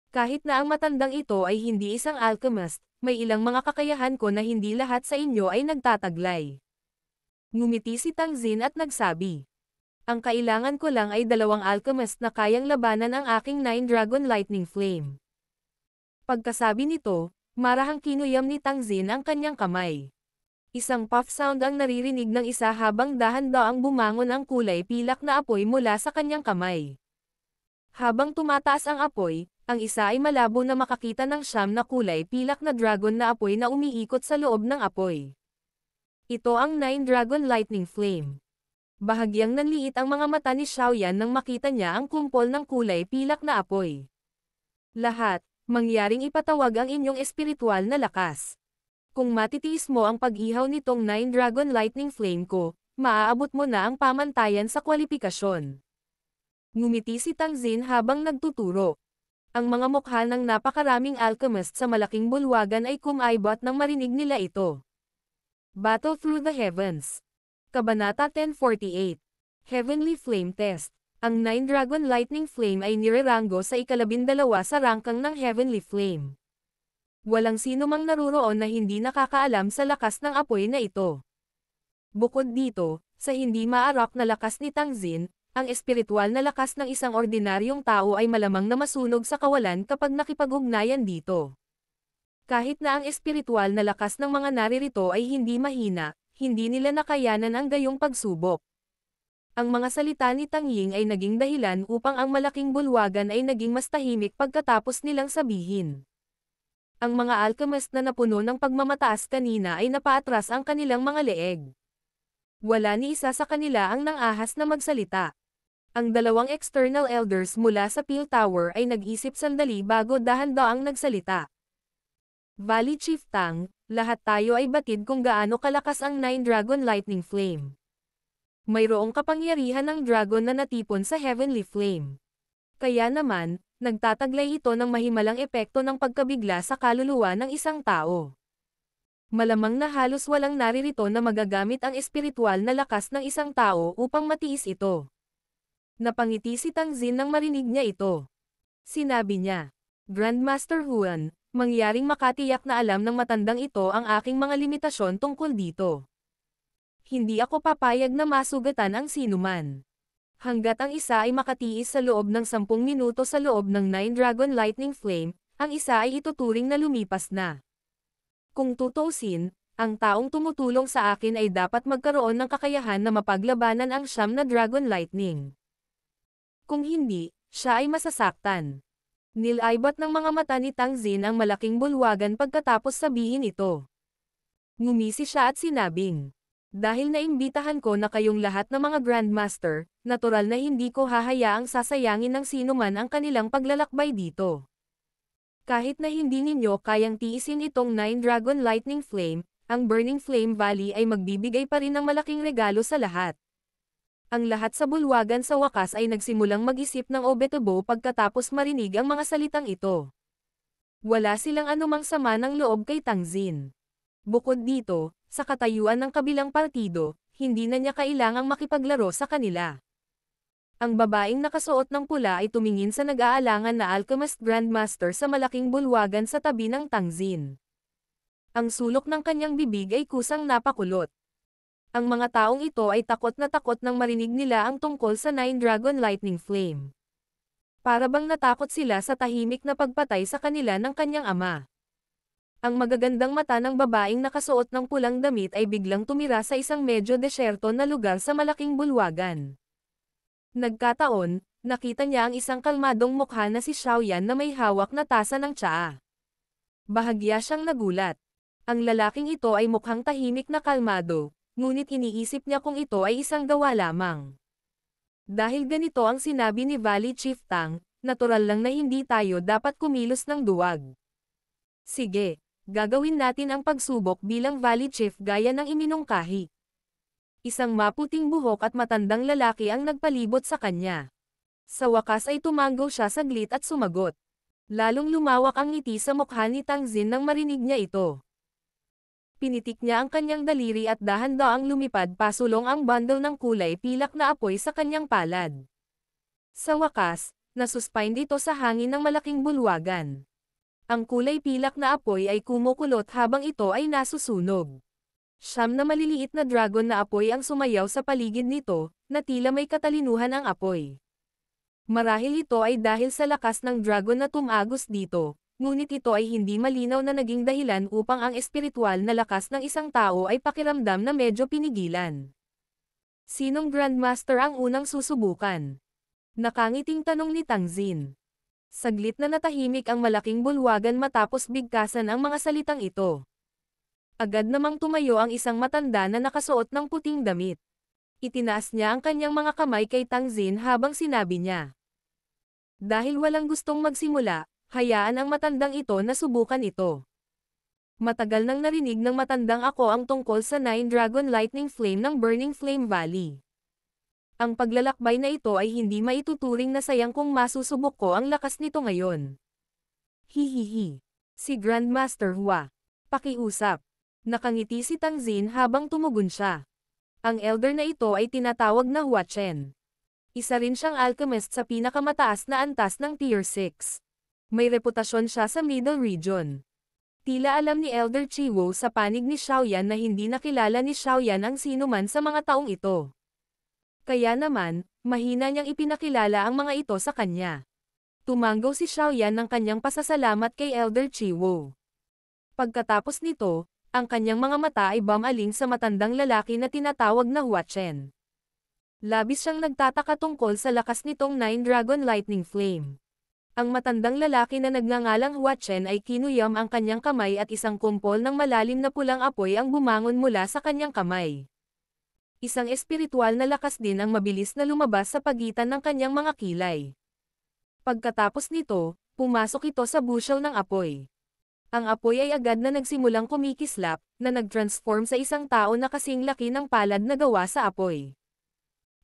Kahit na ang matandang ito ay hindi isang alchemist, may ilang mga kakayahan ko na hindi lahat sa inyo ay nagtataglay. Ngumiti si Tangzin at nagsabi, "Ang kailangan ko lang ay dalawang alchemist na kayang labanan ang aking 9 Dragon Lightning Flame." Pagkasabi nito, marahang kinuyam ni Tangzin ang kanyang kamay. Isang puff sound ang naririnig ng isa habang dahan-daang bumangon ang kulay pilak na apoy mula sa kanyang kamay. Habang tumataas ang apoy, ang isa ay malabo na makakita ng siyam na kulay pilak na dragon na apoy na umiikot sa loob ng apoy. Ito ang 9 Dragon Lightning Flame. Bahagyang nanliit ang mga mata ni Xiaoyan nang makita niya ang kumpol ng kulay pilak na apoy. Lahat, mangyaring ipatawag ang inyong espiritual na lakas. Kung matitiis mo ang pag-ihaw nitong 9 Dragon Lightning Flame ko, maaabot mo na ang pamantayan sa kwalifikasyon. Ngumiti si Tangzin habang nagtuturo. Ang mga mukha ng napakaraming alchemist sa malaking bulwagan ay kumaibot nang marinig nila ito. Battle Through the Heavens. Kabanata 1048. Heavenly Flame Test. Ang 9 Dragon Lightning Flame ay nireranggo sa ika-12 sa rangkang ng Heavenly Flame. Walang sino mang naruroon na hindi nakakaalam sa lakas ng apoy na ito. Bukod dito, sa hindi maarak na lakas ni Tangzin, ang espiritual na lakas ng isang ordinaryong tao ay malamang na masunog sa kawalan kapag nakipag-ugnayan dito. Kahit na ang espiritual na lakas ng mga naririto ay hindi mahina, hindi nila nakayanan ang gayong pagsubok. Ang mga salita ni Tang Ying ay naging dahilan upang ang malaking bulwagan ay naging mas tahimik pagkatapos nilang sabihin. Ang mga alchemist na napuno ng pagmamataas kanina ay napaatras ang kanilang mga leeg. Wala ni isa sa kanila ang nang-ahas na magsalita. Ang dalawang external elders mula sa Peel Tower ay nag-isip sandali bago dahan-daang nagsalita. Valley Chief Tang, lahat tayo ay batid kung gaano kalakas ang Nine Dragon Lightning Flame. Mayroong kapangyarihan ng dragon na natipon sa Heavenly Flame. Kaya naman, nagtataglay ito ng mahimalang epekto ng pagkabigla sa kaluluwa ng isang tao. Malamang na halos walang naririto na magagamit ang espiritual na lakas ng isang tao upang matiis ito. Napangiti si Tang Xin nang marinig niya ito. Sinabi niya, Grandmaster Huan, mangyaring makatiyak na alam ng matandang ito ang aking mga limitasyon tungkol dito. Hindi ako papayag na masugatan ang sinuman. Hanggat ang isa ay makatiis sa loob ng 10 minuto sa loob ng Nine Dragon Lightning Flame, ang isa ay ituturing na lumipas na. Kung tutuusin, ang taong tumutulong sa akin ay dapat magkaroon ng kakayahan na mapaglabanan ang 9 na Dragon Lightning. Kung hindi, siya ay masasaktan. Nilaybat ng mga mata ni Tang Xin ang malaking bulwagan pagkatapos sabihin ito. Ngumisi siya at sinabing, dahil naimbitahan ko na kayong lahat ng mga Grandmaster, natural na hindi ko hahayaang sasayangin ng sinuman ang kanilang paglalakbay dito. Kahit na hindi ninyo kayang tiisin itong Nine Dragon Lightning Flame, ang Burning Flame Valley ay magbibigay pa rin ng malaking regalo sa lahat. Ang lahat sa bulwagan sa wakas ay nagsimulang mag-isip ng obetebo pagkatapos marinig ang mga salitang ito. Wala silang anumang sama ng loob kay Tang Xin. Bukod dito, sa katayuan ng kabilang partido, hindi na niya kailangang makipaglaro sa kanila. Ang babaeng nakasuot ng pula ay tumingin sa nag-aalangan na Alchemist Grandmaster sa malaking bulwagan sa tabi ng Tang Xin. Ang sulok ng kanyang bibig ay kusang napakulot. Ang mga taong ito ay takot nang marinig nila ang tungkol sa Nine Dragon Lightning Flame. Para bang natakot sila sa tahimik na pagpatay sa kanila ng kanyang ama. Ang magagandang mata ng babaeng nakasuot ng pulang damit ay biglang tumira sa isang medyo desyerto na lugar sa malaking bulwagan. Nagkataon, nakita niya ang isang kalmadong mukha na si Xiaoyan na may hawak na tasa ng tsaa. Bahagya siyang nagulat. Ang lalaking ito ay mukhang tahimik na kalmado, ngunit iniisip niya kung ito ay isang gawa lamang. Dahil ganito ang sinabi ni Valley Chief Tang, natural lang na hindi tayo dapat kumilos ng duwag. Sige, gagawin natin ang pagsubok bilang Valley Chief gaya ng iminungkahi. Isang maputing buhok at matandang lalaki ang nagpalibot sa kanya. Sa wakas ay tumanggo siya saglit at sumagot. Lalong lumawak ang ngiti sa mukha ni Tang Xin nang marinig niya ito. Pinitik niya ang kanyang daliri at dahan-daang lumipad pasulong ang bundle ng kulay pilak na apoy sa kanyang palad. Sa wakas, nasuspine dito sa hangin ng malaking bulwagan. Ang kulay pilak na apoy ay kumukulot habang ito ay nasusunog. 9 na maliliit na dragon na apoy ang sumayaw sa paligid nito, na tila may katalinuhan ang apoy. Marahil ito ay dahil sa lakas ng dragon na tumagos dito, ngunit ito ay hindi malinaw na naging dahilan upang ang espiritual na lakas ng isang tao ay pakiramdam na medyo pinigilan. Sinong Grandmaster ang unang susubukan? Nakangiting tanong ni Tang Xin. Saglit na natahimik ang malaking bulwagan matapos bigkasan ang mga salitang ito. Agad namang tumayo ang isang matanda na nakasuot ng puting damit. Itinaas niya ang kanyang mga kamay kay Tang Xin habang sinabi niya. Dahil walang gustong magsimula, hayaan ang matandang ito na subukan ito. Matagal nang narinig ng matandang ako ang tungkol sa Nine Dragon Lightning Flame ng Burning Flame Valley. Ang paglalakbay na ito ay hindi maituturing na sayang kung masusubok ko ang lakas nito ngayon. Hihihi. Si Grandmaster Hua. Pakiusap. Nakangiti si Tang Xin habang tumugon siya. Ang elder na ito ay tinatawag na Hua Chen. Isa rin siyang alchemist sa pinakamataas na antas ng Tier 6. May reputasyon siya sa Middle Region. Tila alam ni Elder Chiwo sa panig ni Xiaoyan na hindi nakilala ni Xiaoyan ang sinuman sa mga taong ito. Kaya naman, mahina niyang ipinakilala ang mga ito sa kanya. Tumanggaw si Xiaoyan ng kanyang pasasalamat kay Elder Chiwo. Pagkatapos nito, ang kanyang mga mata ay bumaling sa matandang lalaki na tinatawag na Hua Chen. Labis siyang nagtataka tungkol sa lakas nitong Nine Dragon Lightning Flame. Ang matandang lalaki na nagngangalang Hua Chen ay kinuyam ang kanyang kamay at isang kumpol ng malalim na pulang apoy ang bumangon mula sa kanyang kamay. Isang espiritual na lakas din ang mabilis na lumabas sa pagitan ng kanyang mga kilay. Pagkatapos nito, pumasok ito sa bushel ng apoy. Ang apoy ay agad na nagsimulang kumikislap, na nag-transform sa isang tao na kasing laki ng palad na gawa sa apoy.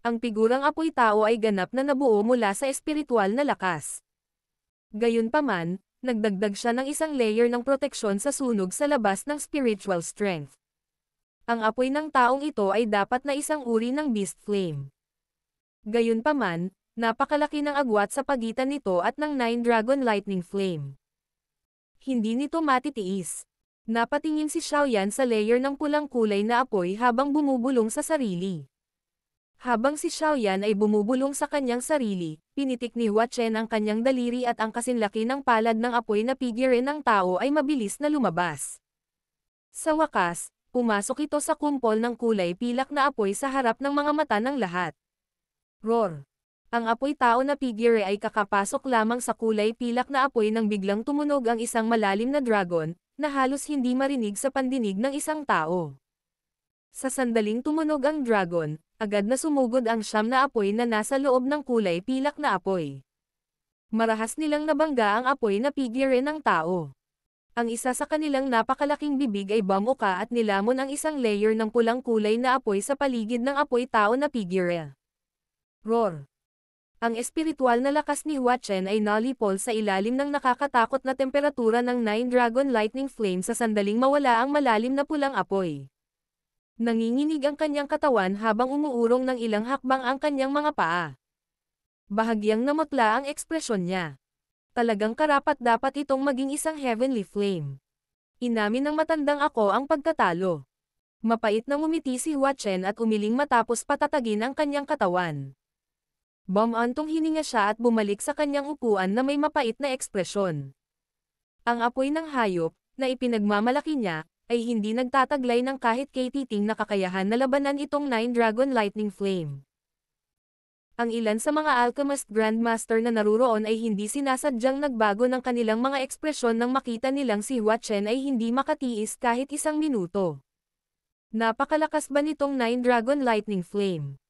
Ang figurang apoy tao ay ganap na nabuo mula sa espiritual na lakas. Gayunpaman, nagdagdag siya ng isang layer ng proteksyon sa sunog sa labas ng spiritual strength. Ang apoy ng taong ito ay dapat na isang uri ng beast flame. Gayunpaman, napakalaki ng agwat sa pagitan nito at ng Nine Dragon Lightning Flame. Hindi nito matitiis. Napatingin si Xiaoyan sa layer ng pulang kulay na apoy habang bumubulong sa sarili. Habang si Xiaoyan ay bumubulong sa kanyang sarili, pinitik ni Hua Chen ang kanyang daliri at ang kasinlaki ng palad ng apoy na figure ng tao ay mabilis na lumabas. Sa wakas, pumasok ito sa kumpol ng kulay pilak na apoy sa harap ng mga mata ng lahat. Roar! Ang apoy tao na figure ay kakapasok lamang sa kulay pilak na apoy nang biglang tumunog ang isang malalim na dragon, na halos hindi marinig sa pandinig ng isang tao. Sa sandaling tumunog ang dragon, agad na sumugod ang siyam na apoy na nasa loob ng kulay pilak na apoy. Marahas nilang nabangga ang apoy na figure ng tao. Ang isa sa kanilang napakalaking bibig ay bumuka at nilamon ang isang layer ng pulang kulay na apoy sa paligid ng apoy tao na figure. Roar! Ang espiritual na lakas ni Hua Chen ay nalipol sa ilalim ng nakakatakot na temperatura ng Nine Dragon Lightning Flame sa sandaling mawala ang malalim na pulang apoy. Nanginginig ang kanyang katawan habang umuurong ng ilang hakbang ang kanyang mga paa. Bahagyang namutla ang ekspresyon niya. Talagang karapat-dapat itong maging isang heavenly flame. Inamin ng matandang ako ang pagkatalo. Mapait na ngumiti si Hua Chen at umiling matapos patatagin ang kanyang katawan. Bumantong hininga siya at bumalik sa kanyang upuan na may mapait na ekspresyon. Ang apoy ng hayop, na ipinagmamalaki niya, ay hindi nagtataglay ng kahit katiting na kakayahan na labanan itong Nine Dragon Lightning Flame. Ang ilan sa mga Alchemist Grandmaster na naruroon ay hindi sinasadyang nagbago ng kanilang mga ekspresyon nang makita nilang si Hua Chen ay hindi makatiis kahit isang minuto. Napakalakas ba nitong Nine Dragon Lightning Flame?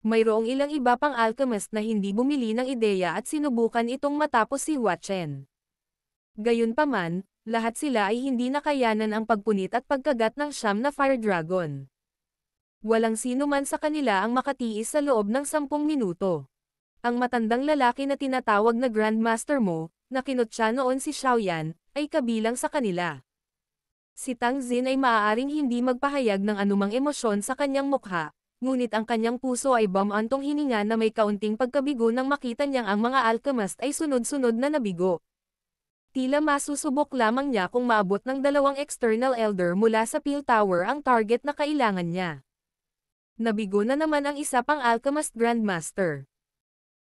Mayroong ilang iba pang alchemist na hindi bumili ng ideya at sinubukan itong matapos si Hua Chen. Gayunpaman, lahat sila ay hindi nakayanan ang pagpunit at pagkagat ng siyam na Fire Dragon. Walang sino man sa kanila ang makatiis sa loob ng 10 minuto. Ang matandang lalaki na tinatawag na Grandmaster Mo, na kinutya noon si Xiaoyan, ay kabilang sa kanila. Si Tang Xin ay maaaring hindi magpahayag ng anumang emosyon sa kanyang mukha, ngunit ang kanyang puso ay bumantong hininga na may kaunting pagkabigo nang makita niyang ang mga alchemist ay sunod-sunod na nabigo. Tila masusubok lamang niya kung maabot ng 2 external elder mula sa Peel Tower ang target na kailangan niya. Nabigo na naman ang isa pang alchemist grandmaster.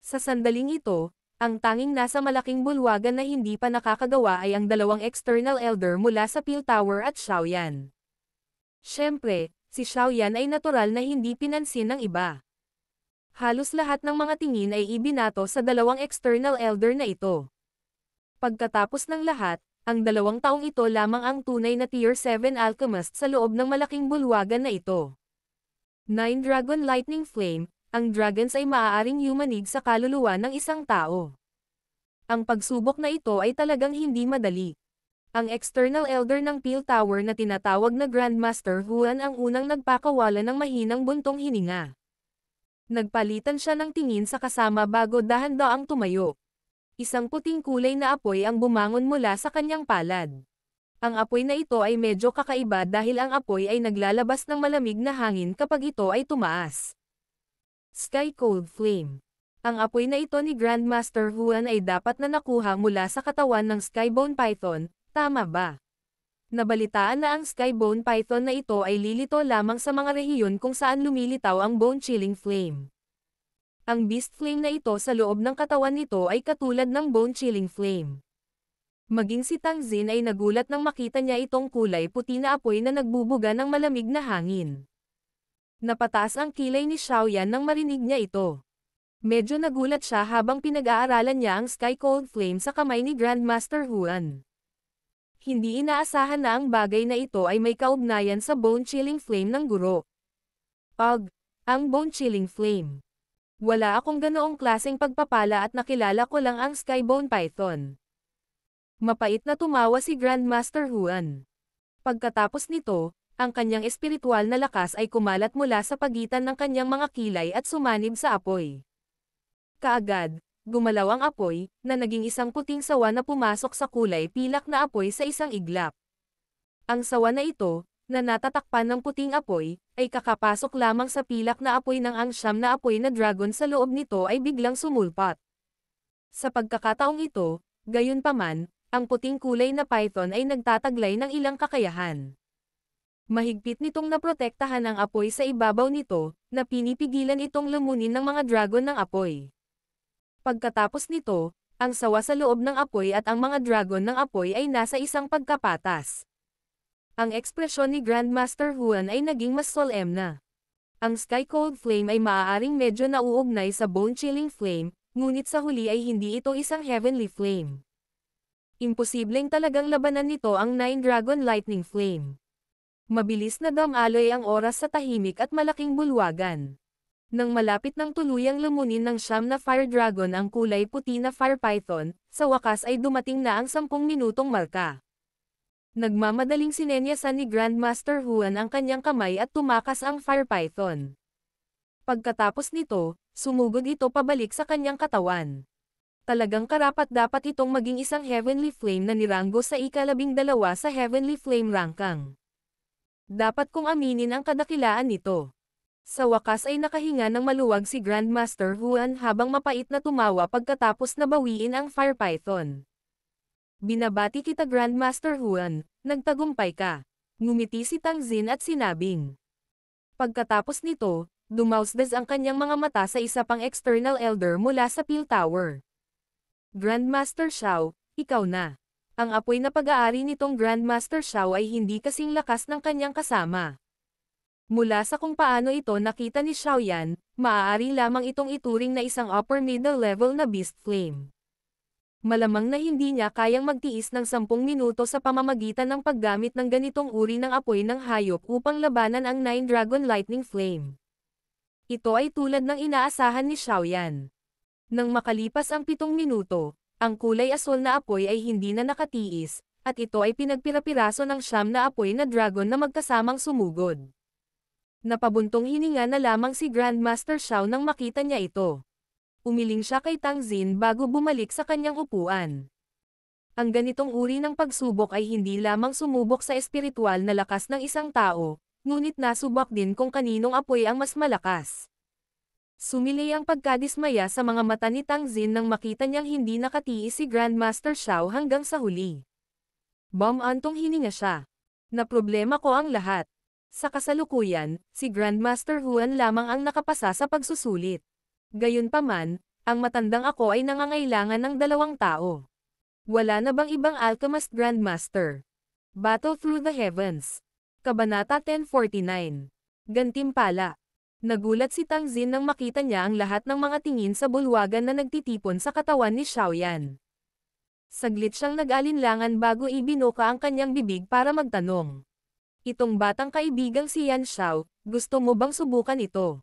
Sa sandaling ito, ang tanging nasa malaking bulwagan na hindi pa nakakagawa ay ang 2 external elder mula sa Peel Tower at Xiaoyan. Siyempre, si Xiaoyan ay natural na hindi pinansin ng iba. Halos lahat ng mga tingin ay ibinato sa 2 external elder na ito. Pagkatapos ng lahat, ang 2 taong ito lamang ang tunay na Tier 7 alchemist sa loob ng malaking bulwagan na ito. Nine Dragon Lightning Flame, ang dragons ay maaaring yumanig sa kaluluwa ng isang tao. Ang pagsubok na ito ay talagang hindi madali. Ang external elder ng Peel Tower na tinatawag na Grandmaster Huan ang unang nagpakawala ng mahinang buntong hininga. Nagpalitan siya ng tingin sa kasama bago dahan-daang tumayo. Isang puting kulay na apoy ang bumangon mula sa kanyang palad. Ang apoy na ito ay medyo kakaiba dahil ang apoy ay naglalabas ng malamig na hangin kapag ito ay tumaas. Sky Cold Flame. Ang apoy na ito ni Grandmaster Huan ay dapat na nakuha mula sa katawan ng Skybone Python, tama ba? Nabalitaan na ang Skybone Python na ito ay lilito lamang sa mga rehiyon kung saan lumilitaw ang bone-chilling flame. Ang beast flame na ito sa loob ng katawan nito ay katulad ng bone-chilling flame. Maging si Tang Xin ay nagulat nang makita niya itong kulay puti na apoy na nagbubuga ng malamig na hangin. Napataas ang kilay ni Xiaoyan nang marinig niya ito. Medyo nagulat siya habang pinag-aaralan niya ang Sky Cold Flame sa kamay ni Grandmaster Huan. Hindi inaasahan na ang bagay na ito ay may kaugnayan sa bone-chilling flame ng guro. Ang bone-chilling flame. Wala akong ganoong klaseng pagpapala at nakilala ko lang ang Skybone Python. Mapait na tumawa si Grandmaster Huan. Pagkatapos nito, ang kanyang espiritual na lakas ay kumalat mula sa pagitan ng kanyang mga kilay at sumanib sa apoy. Kaagad, gumalaw ang apoy, na naging isang puting sawa na pumasok sa kulay pilak na apoy sa isang iglap. Ang sawa na ito, na natatakpan ng puting apoy, ay kakapasok lamang sa pilak na apoy ng ang siyam na apoy na dragon sa loob nito ay biglang sumulpat. Sa pagkakataong ito, gayunpaman, ang puting kulay na python ay nagtataglay ng ilang kakayahan. Mahigpit nitong naprotektahan ang apoy sa ibabaw nito, na pinipigilan itong lumunin ng mga dragon ng apoy. Pagkatapos nito, ang sawa sa loob ng apoy at ang mga dragon ng apoy ay nasa isang pagkapatas. Ang ekspresyon ni Grandmaster Huan ay naging mas solemna. Ang Sky Cold Flame ay maaaring medyo nauugnay sa bone-chilling flame, ngunit sa huli ay hindi ito isang heavenly flame. Imposibleng talagang labanan nito ang Nine Dragon Lightning Flame. Mabilis na damaloy ang oras sa tahimik at malaking bulwagan. Nang malapit ng tuluyang lumunin ng siyam na Fire Dragon ang kulay puti na Fire Python, sa wakas ay dumating na ang 10 minutong marka. Nagmamadaling sinenyasan ni Grandmaster Huan ang kanyang kamay at tumakas ang Fire Python. Pagkatapos nito, sumugod ito pabalik sa kanyang katawan. Talagang karapat-dapat itong maging isang Heavenly Flame na niranggo sa ika-12 sa Heavenly Flame Rankang. Dapat kong aminin ang kadakilaan nito. Sa wakas ay nakahinga ng maluwag si Grandmaster Huan habang mapait na tumawa pagkatapos na bawiin ang Fire Python. Binabati kita Grandmaster Huan, nagtagumpay ka. Ngumiti si Tang Xin at sinabing. Pagkatapos nito, dumausdas ang kanyang mga mata sa isa pang external elder mula sa Peel Tower. Grandmaster Xiao, ikaw na. Ang apoy na pag-aari nitong Grandmaster Xiao ay hindi kasing lakas ng kanyang kasama. Mula sa kung paano ito nakita ni Xiaoyan, maaari lamang itong ituring na isang upper middle level na beast flame. Malamang na hindi niya kayang magtiis ng 10 minuto sa pamamagitan ng paggamit ng ganitong uri ng apoy ng hayop upang labanan ang Nine Dragon Lightning Flame. Ito ay tulad ng inaasahan ni Xiaoyan. Nang makalipas ang 7 minuto, ang kulay asul na apoy ay hindi na nakatiis, at ito ay pinagpira-piraso ng siyam na apoy na dragon na magkasamang sumugod. Napabuntong hininga na lamang si Grandmaster Xiao nang makita niya ito. Umiling siya kay Tang Xin bago bumalik sa kanyang upuan. Ang ganitong uri ng pagsubok ay hindi lamang sumubok sa espiritual na lakas ng isang tao, ngunit nasubok din kung kaninong apoy ang mas malakas. Sumilay ang pagkadismaya sa mga mata ni Tang Xin nang makita niyang hindi nakatiis si Grandmaster Xiao hanggang sa huli. Antong hininga siya. Na problema ko ang lahat. Sa kasalukuyan, si Grandmaster Huan lamang ang nakapasa sa pagsusulit. Gayunpaman, ang matandang ako ay nangangailangan ng 2 tao. Wala na bang ibang Alchemist Grandmaster? Battle Through the Heavens. Kabanata 1049. Gantimpala. Nagulat si Tang Xin nang makita niya ang lahat ng mga tingin sa bulwagan na nagtitipon sa katawan ni Xiaoyan. Saglit siyang nag-alinlangan bago ibinuka ang kanyang bibig para magtanong. Itong batang kaibigang si Yan Xiao, gusto mo bang subukan ito?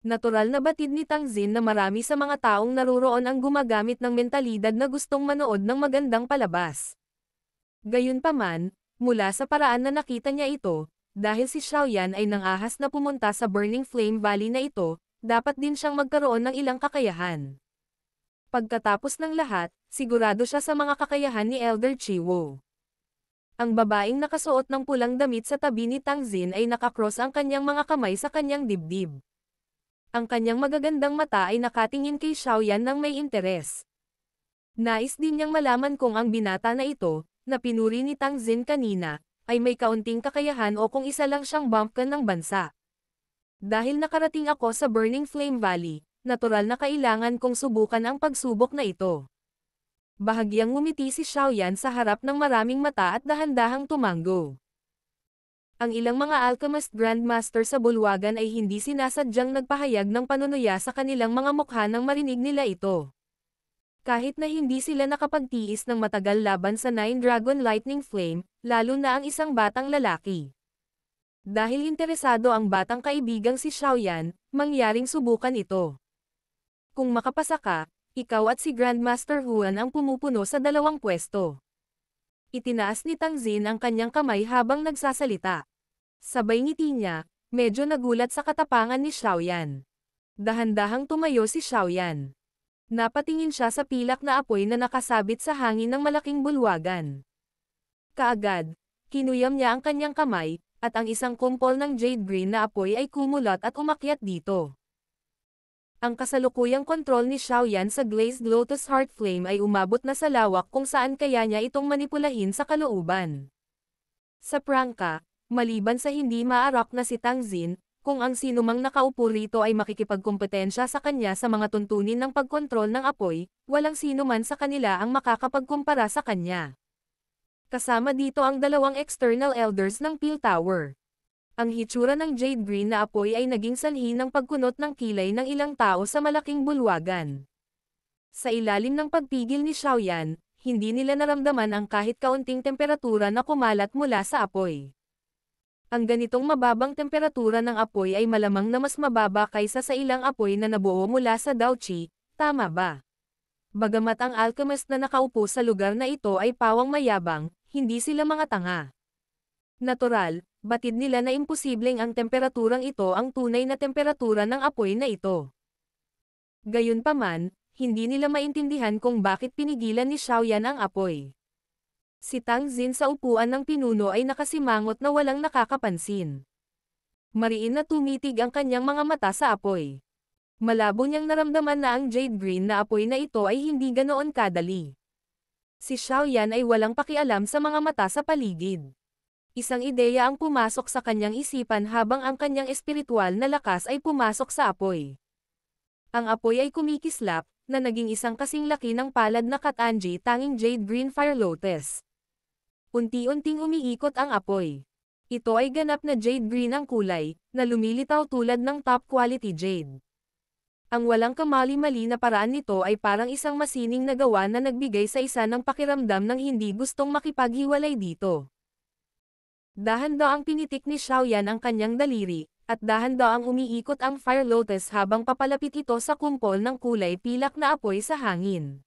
Natural na batid ni Tang Xin na marami sa mga taong naruroon ang gumagamit ng mentalidad na gustong manood ng magandang palabas. Gayunpaman, mula sa paraan na nakita niya ito, dahil si Xiaoyan ay nangahas na pumunta sa Burning Flame Valley na ito, dapat din siyang magkaroon ng ilang kakayahan. Pagkatapos ng lahat, sigurado siya sa mga kakayahan ni Elder Chiwo. Ang babaeng nakasuot ng pulang damit sa tabi ni Tang Xin ay nakakross ang kanyang mga kamay sa kanyang dibdib. Ang kanyang magagandang mata ay nakatingin kay Xiaoyan ng may interes. Nais din niyang malaman kung ang binata na ito, na pinuri ni Tang Xin kanina, ay may kaunting kakayahan o kung isa lang siyang bumpkin ng bansa. Dahil nakarating ako sa Burning Flame Valley, natural na kailangan kong subukan ang pagsubok na ito. Bahagyang ngumiti si Xiaoyan sa harap ng maraming mata at dahan-dahang tumango. Ang ilang mga alchemist grandmaster sa bulwagan ay hindi sinasadyang nagpahayag ng panunuya sa kanilang mga mukha nang marinig nila ito. Kahit na hindi sila nakapagtiis ng matagal laban sa Nine Dragon Lightning Flame, lalo na ang isang batang lalaki. Dahil interesado ang batang kaibigang si Xiaoyan, mangyaring subukan ito. Kung makapasa ka, ikaw at si Grandmaster Huan ang pumupuno sa dalawang pwesto. Itinaas ni Tang Xin ang kanyang kamay habang nagsasalita. Sabay ngiti niya, medyo nagulat sa katapangan ni Xiaoyan. Dahan-dahang tumayo si Xiaoyan. Napatingin siya sa pilak na apoy na nakasabit sa hangin ng malaking bulwagan. Kaagad, kinuyam niya ang kanyang kamay, at ang isang kumpol ng jade green na apoy ay kumulot at umakyat dito. Ang kasalukuyang kontrol ni Xiaoyan sa Glazed Lotus Heart Flame ay umabot na sa lawak kung saan kaya niya itong manipulahin sa kalooban. Sa prangka, maliban sa hindi maarak na si Tang Xin, kung ang sinumang nakaupo rito ay makikipagkompetensya sa kanya sa mga tuntunin ng pagkontrol ng apoy, walang sino man sa kanila ang makakapagkumpara sa kanya. Kasama dito ang dalawang external elders ng Peel Tower. Ang hitsura ng jade green na apoy ay naging sanhi ng pagkunot ng kilay ng ilang tao sa malaking bulwagan. Sa ilalim ng pagpigil ni Xiaoyan, hindi nila naramdaman ang kahit kaunting temperatura na kumalat mula sa apoy. Ang ganitong mababang temperatura ng apoy ay malamang na mas mababa kaysa sa ilang apoy na nabuo mula sa Daochi, tama ba? Bagamat ang alchemist na nakaupo sa lugar na ito ay pawang mayabang, hindi sila mga tanga. Natural, batid nila na imposibleng ang temperaturang ito ang tunay na temperatura ng apoy na ito. Gayunpaman, hindi nila maintindihan kung bakit pinigilan ni Xiaoyan ang apoy. Si Tang Xin sa upuan ng pinuno ay nakasimangot na walang nakakapansin. Mariin na tumitig ang kanyang mga mata sa apoy. Malabo niyang naramdaman na ang jade green na apoy na ito ay hindi ganoon kadali. Si Xiaoyan ay walang pakialam sa mga mata sa paligid. Isang ideya ang pumasok sa kanyang isipan habang ang kanyang espiritual na lakas ay pumasok sa apoy. Ang apoy ay kumikislap, na naging isang kasing laki ng palad na Katanji tanging jade green fire lotus. Unti-unting umiikot ang apoy. Ito ay ganap na jade green ang kulay, na lumilitaw tulad ng top quality jade. Ang walang kamali-mali na paraan nito ay parang isang masining na gawa na nagbigay sa isa ng pakiramdam ng hindi gustong makipaghiwalay dito. Dahan-daang pinitik ni Xiaoyan ang kanyang daliri, at dahan-daang umiikot ang fire lotus habang papalapit ito sa kumpol ng kulay pilak na apoy sa hangin.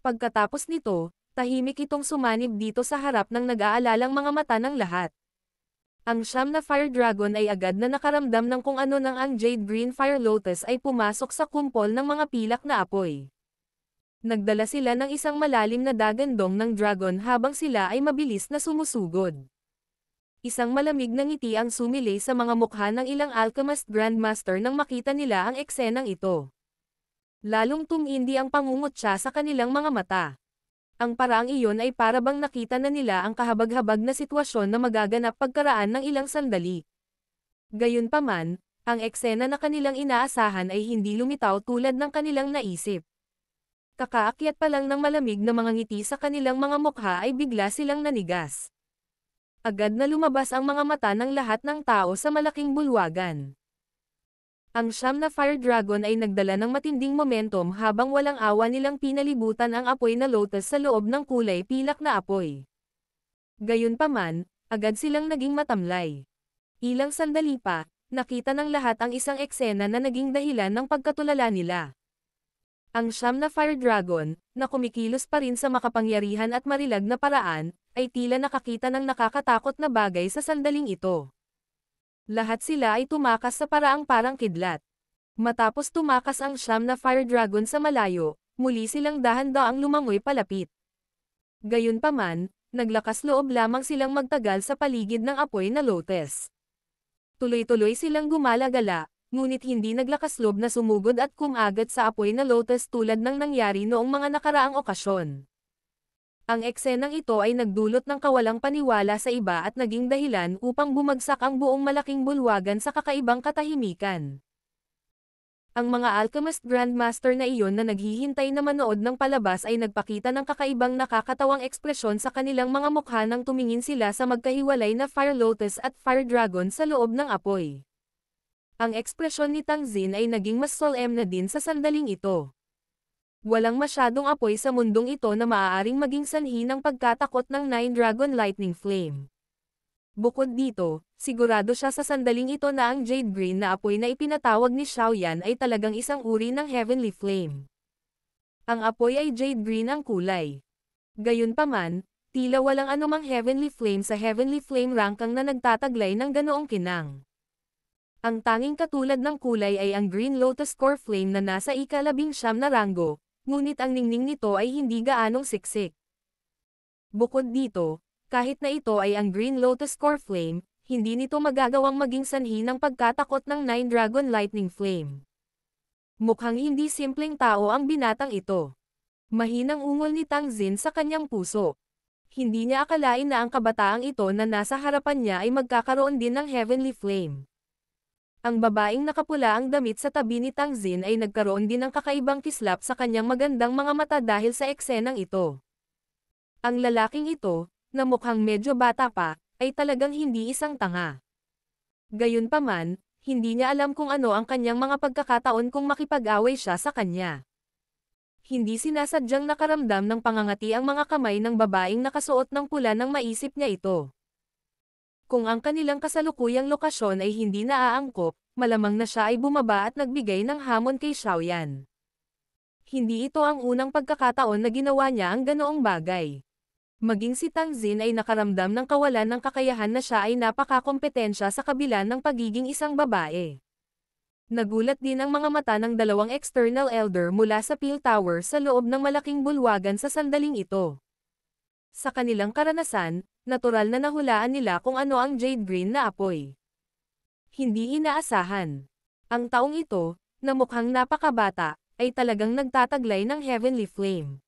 Pagkatapos nito, tahimik itong sumanib dito sa harap ng nag-aalalang mga mata ng lahat. Ang siyam na fire dragon ay agad na nakaramdam ng kung ano nang ang jade green fire lotus ay pumasok sa kumpol ng mga pilak na apoy. Nagdala sila ng isang malalim na dagandong ng dragon habang sila ay mabilis na sumusugod. Isang malamig na ngiti ang sumilay sa mga mukha ng ilang alchemist grandmaster nang makita nila ang eksenang ito. Lalong tumindi ang pangungutya sa kanilang mga mata. Ang paraang iyon ay para bang nakita na nila ang kahabag-habag na sitwasyon na magaganap pagkaraan ng ilang sandali. Gayunpaman, ang eksena na kanilang inaasahan ay hindi lumitaw tulad ng kanilang naisip. Kakaakyat pa lang ng malamig na mga ngiti sa kanilang mga mukha ay bigla silang nanigas. Agad na lumabas ang mga mata ng lahat ng tao sa malaking bulwagan. Ang siyam na fire dragon ay nagdala ng matinding momentum habang walang awa nilang pinalibutan ang apoy na lotus sa loob ng kulay pilak na apoy. Gayunpaman, agad silang naging matamlay. Ilang sandali pa, nakita ng lahat ang isang eksena na naging dahilan ng pagkatulala nila. Ang siyam na fire dragon, na kumikilos pa rin sa makapangyarihan at marilag na paraan, ay tila nakakita ng nakakatakot na bagay sa sandaling ito. Lahat sila ay tumakas sa paraang parang kidlat. Matapos tumakas ang siyam na fire dragon sa malayo, muli silang dahan-daang lumangoy palapit. Gayunpaman, naglakas loob lamang silang magtagal sa paligid ng apoy na lotus. Tuloy-tuloy silang gumala-gala, ngunit hindi naglakas loob na sumugod at kumagat sa apoy na lotus tulad ng nangyari noong mga nakaraang okasyon. Ang eksenang ito ay nagdulot ng kawalang paniwala sa iba at naging dahilan upang bumagsak ang buong malaking bulwagan sa kakaibang katahimikan. Ang mga Alchemist Grandmaster na iyon na naghihintay na manood ng palabas ay nagpakita ng kakaibang nakakatawang ekspresyon sa kanilang mga mukha nang tumingin sila sa magkahiwalay na Fire Lotus at Fire Dragon sa loob ng apoy. Ang ekspresyon ni Tang Xin ay naging mas solemn na din sa sandaling ito. Walang masyadong apoy sa mundong ito na maaaring maging sanhi ng pagkatakot ng Nine Dragon Lightning Flame. Bukod dito, sigurado siya sa sandaling ito na ang Jade Green na apoy na ipinatawag ni Xiaoyan ay talagang isang uri ng Heavenly Flame. Ang apoy ay Jade Green ang kulay. Gayunpaman, tila walang anumang Heavenly Flame sa Heavenly Flame ranking na nagtataglay ng ganoong kinang. Ang tanging katulad ng kulay ay ang Green Lotus Core Flame na nasa ika-19 na ranggo, ngunit ang ningning nito ay hindi gaanong siksik. Bukod dito, kahit na ito ay ang Green Lotus Core Flame, hindi nito magagawang maging sanhi ng pagkatakot ng Nine Dragon Lightning Flame. Mukhang hindi simpleng tao ang binatang ito. Mahinang ungol ni Tang Xin sa kanyang puso. Hindi niya akalain na ang kabataang ito na nasa harapan niya ay magkakaroon din ng Heavenly Flame. Ang babaeng nakapula ang damit sa tabi ni Tang Xin ay nagkaroon din ng kakaibang kislap sa kanyang magandang mga mata dahil sa eksenang ito. Ang lalaking ito, na mukhang medyo bata pa, ay talagang hindi isang tanga. Gayunpaman, hindi niya alam kung ano ang kanyang mga pagkakataon kung makipag-away siya sa kanya. Hindi sinasadyang nakaramdam ng pangangati ang mga kamay ng babaeng nakasuot ng pula nang maisip niya ito. Kung ang kanilang kasalukuyang lokasyon ay hindi naaangkop, malamang na siya ay bumaba at nagbigay ng hamon kay Xiaoyan. Hindi ito ang unang pagkakataon na ginawa niya ang ganoong bagay. Maging si Tang Xin ay nakaramdam ng kawalan ng kakayahan na siya ay napakakompetensya sa kabila ng pagiging isang babae. Nagulat din ang mga mata ng dalawang external elder mula sa Peel Tower sa loob ng malaking bulwagan sa sandaling ito. Sa kanilang karanasan, natural na nahulaan nila kung ano ang Jade Green na apoy. Hindi inaasahan. Ang taong ito, na mukhang napakabata, ay talagang nagtataglay ng Heavenly Flame.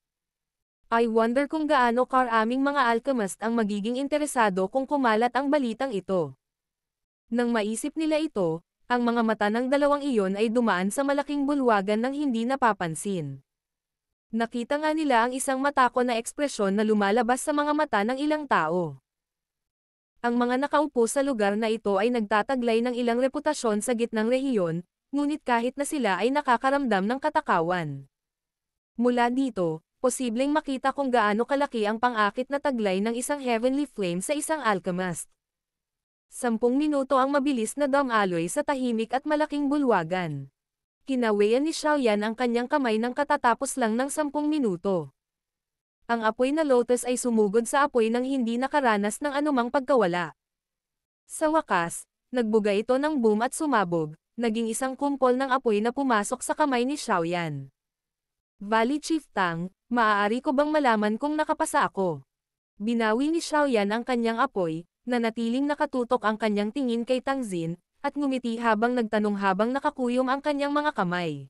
I wonder kung gaano karaming mga alchemist ang magiging interesado kung kumalat ang balitang ito. Nang maisip nila ito, ang mga mata ng dalawang iyon ay dumaan sa malaking bulwagan nang hindi napapansin. Nakita nga nila ang isang matako na ekspresyon na lumalabas sa mga mata ng ilang tao. Ang mga nakaupo sa lugar na ito ay nagtataglay ng ilang reputasyon sa gitnang rehiyon, ngunit kahit na sila ay nakakaramdam ng katakawan. Mula dito, posibleng makita kung gaano kalaki ang pang-akit na taglay ng isang Heavenly Flame sa isang alchemist. 10 minuto ang mabilis na dam-aloy sa tahimik at malaking bulwagan. Kinawayan ni Xiaoyan ang kanyang kamay nang katatapos lang ng 10 minuto. Ang apoy na lotus ay sumugod sa apoy nang hindi nakaranas ng anumang pagkawala. Sa wakas, nagbuga ito ng boom at sumabog, naging isang kumpol ng apoy na pumasok sa kamay ni Xiaoyan. Valley Chief Tang, maaari ko bang malaman kung nakapasa ako? Binawi ni Xiaoyan ang kanyang apoy, na natiling nakatutok ang kanyang tingin kay Tang Xin, at ngumiti habang nagtanong habang nakakuyom ang kanyang mga kamay.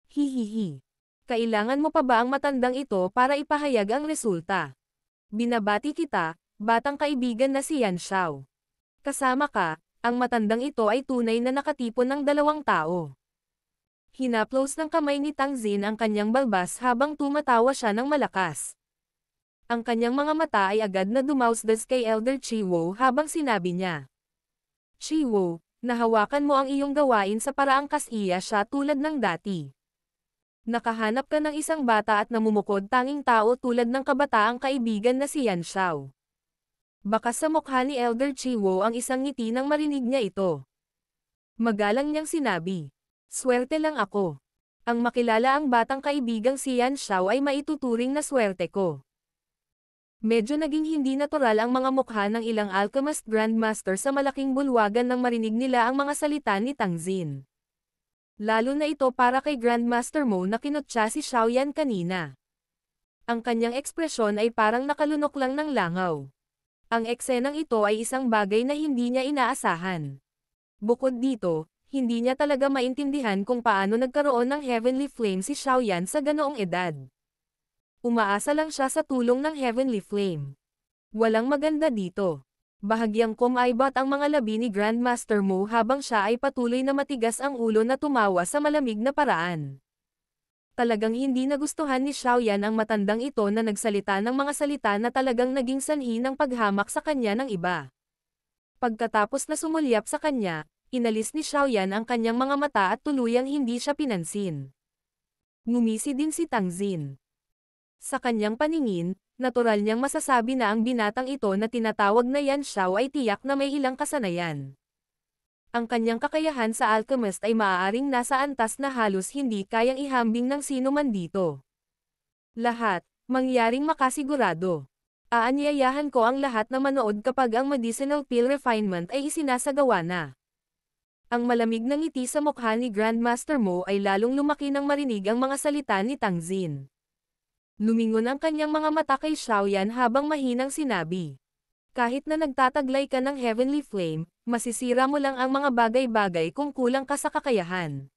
Hihihi. Kailangan mo pa ba ang matandang ito para ipahayag ang resulta? Binabati kita, batang kaibigan na si Yan Xiao. Kasama ka, ang matandang ito ay tunay na nakatipon ng 2 tao. Hinaplos ng kamay ni Tang Xin ang kanyang balbas habang tumatawa siya ng malakas. Ang kanyang mga mata ay agad na dumausdas kay Elder Chiwo habang sinabi niya. Chiwo, nahawakan mo ang iyong gawain sa paraang kasiya siya tulad ng dati. Nakahanap ka ng isang bata at namumukod tanging tao tulad ng kabataang kaibigan na si Yan Xiao. Baka sa mukha ni Elder Chiwo ang isang ngiti nang marinig niya ito. Magalang niyang sinabi. Swerte lang ako. Ang makilala ang batang kaibigang si Yan Xiao ay maituturing na swerte ko. Medyo naging hindi natural ang mga mukha ng ilang alchemist grandmaster sa malaking bulwagan nang marinig nila ang mga salita ni Tang Xin. Lalo na ito para kay Grandmaster Mo na kinutya si Xiaoyan kanina. Ang kanyang ekspresyon ay parang nakalunok lang ng langaw. Ang eksenang ito ay isang bagay na hindi niya inaasahan. Bukod dito, hindi niya talaga maintindihan kung paano nagkaroon ng Heavenly Flame si Xiaoyan sa ganoong edad. Umaasa lang siya sa tulong ng Heavenly Flame. Walang maganda dito. Bahagyang kumaibot ang mga labi ni Grandmaster Mo habang siya ay patuloy na matigas ang ulo na tumawa sa malamig na paraan. Talagang hindi nagustuhan ni Xiaoyan ang matandang ito na nagsalita ng mga salita na talagang naging sanhi ng paghamak sa kanya ng iba. Pagkatapos na sumulyap sa kanya, inalis ni Xiaoyan ang kanyang mga mata at tuluyang hindi siya pinansin. Ngumisi din si Tang Xin. Sa kanyang paningin, natural niyang masasabi na ang binatang ito na tinatawag na Yan Xiao ay tiyak na may ilang kasanayan. Ang kanyang kakayahan sa alchemist ay maaaring nasa antas na halos hindi kayang ihambing ng sino man dito. Lahat, mangyaring makasigurado. Aanyayahan ko ang lahat na manood kapag ang medicinal pill refinement ay isinasagawa na. Ang malamig na ngiti sa mukha ni Grandmaster Mo ay lalong lumaki nang marinig ang mga salita ni Tang Xin. Lumingon ang kanyang mga mata kay Xiaoyan habang mahinang sinabi. Kahit na nagtataglay ka ng Heavenly Flame, masisira mo lang ang mga bagay-bagay kung kulang ka sa kakayahan.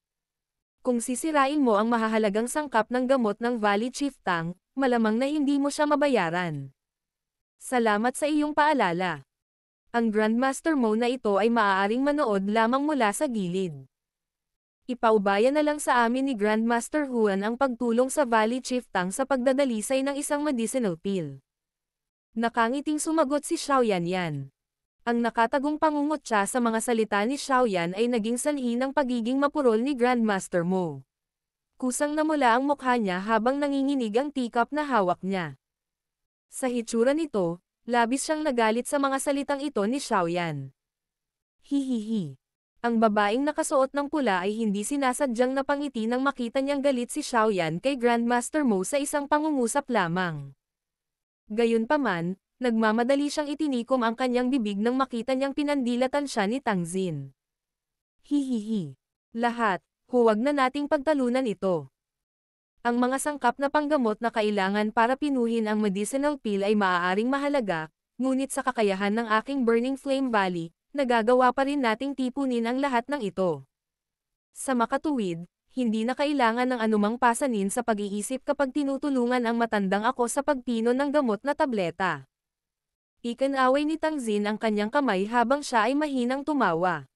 Kung sisirain mo ang mahahalagang sangkap ng gamot ng Valley Chief Tang, malamang na hindi mo siya mabayaran. Salamat sa iyong paalala. Ang Grandmaster Mo na ito ay maaaring manood lamang mula sa gilid. Ipaubaya na lang sa amin ni Grandmaster Huan ang pagtulong sa Valley Chief Tang sa pagdadalisay ng isang medicinal pill. Nakangiting sumagot si Xiaoyan yan. Ang nakatagong pangungutya sa mga salita ni Xiaoyan ay naging sanhi ng pagiging mapurol ni Grandmaster Mo. Kusang namula ang mukha niya habang nanginginig ang teacup na hawak niya. Sa hitsura nito, labis siyang nagalit sa mga salitang ito ni Xiaoyan. Hihihi. Ang babaeng nakasuot ng pula ay hindi sinasadyang napangiti nang makita niyang galit si Xiaoyan kay Grandmaster Mo sa isang pangungusap lamang. Gayunpaman, nagmamadali siyang itinikom ang kanyang bibig nang makita niyang pinandilatan siya ni Tang Xin. Hihihi. Lahat, huwag na nating pagtalunan ito. Ang mga sangkap na panggamot na kailangan para pinuhin ang medicinal pill ay maaaring mahalaga, ngunit sa kakayahan ng aking Burning Flame Valley, nagagawa pa rin nating tipunin ang lahat ng ito. Sa makatuwid, hindi na kailangan ng anumang pasanin sa pag-iisip kapag tinutulungan ang matandang ako sa pagpino ng gamot na tableta. Ikinaway ni Tang Xin ang kanyang kamay habang siya ay mahinang tumawa.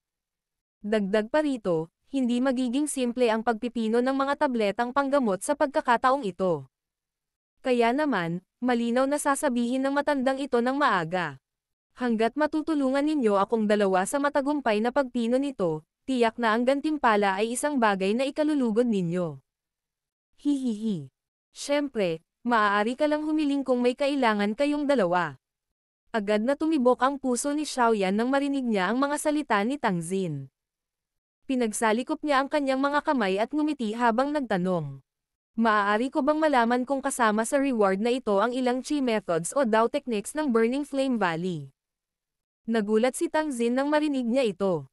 Dagdag pa rito, hindi magiging simple ang pagpipino ng mga tabletang panggamot sa pagkakataong ito. Kaya naman, malinaw na sasabihin ng matandang ito ng maaga. Hanggat matutulungan ninyo akong dalawa sa matagumpay na pagpino nito, tiyak na ang gantimpala ay isang bagay na ikalulugod ninyo. Hihihi. Siyempre, maaari ka lang humiling kung may kailangan kayong dalawa. Agad na tumibok ang puso ni Xiaoyan nang marinig niya ang mga salita ni Tang Xin. Pinagsalikop niya ang kanyang mga kamay at ngumiti habang nagtanong. Maaari ko bang malaman kung kasama sa reward na ito ang ilang chi methods o Dao techniques ng Burning Flame Valley? Nagulat si Tang Xin nang marinig niya ito.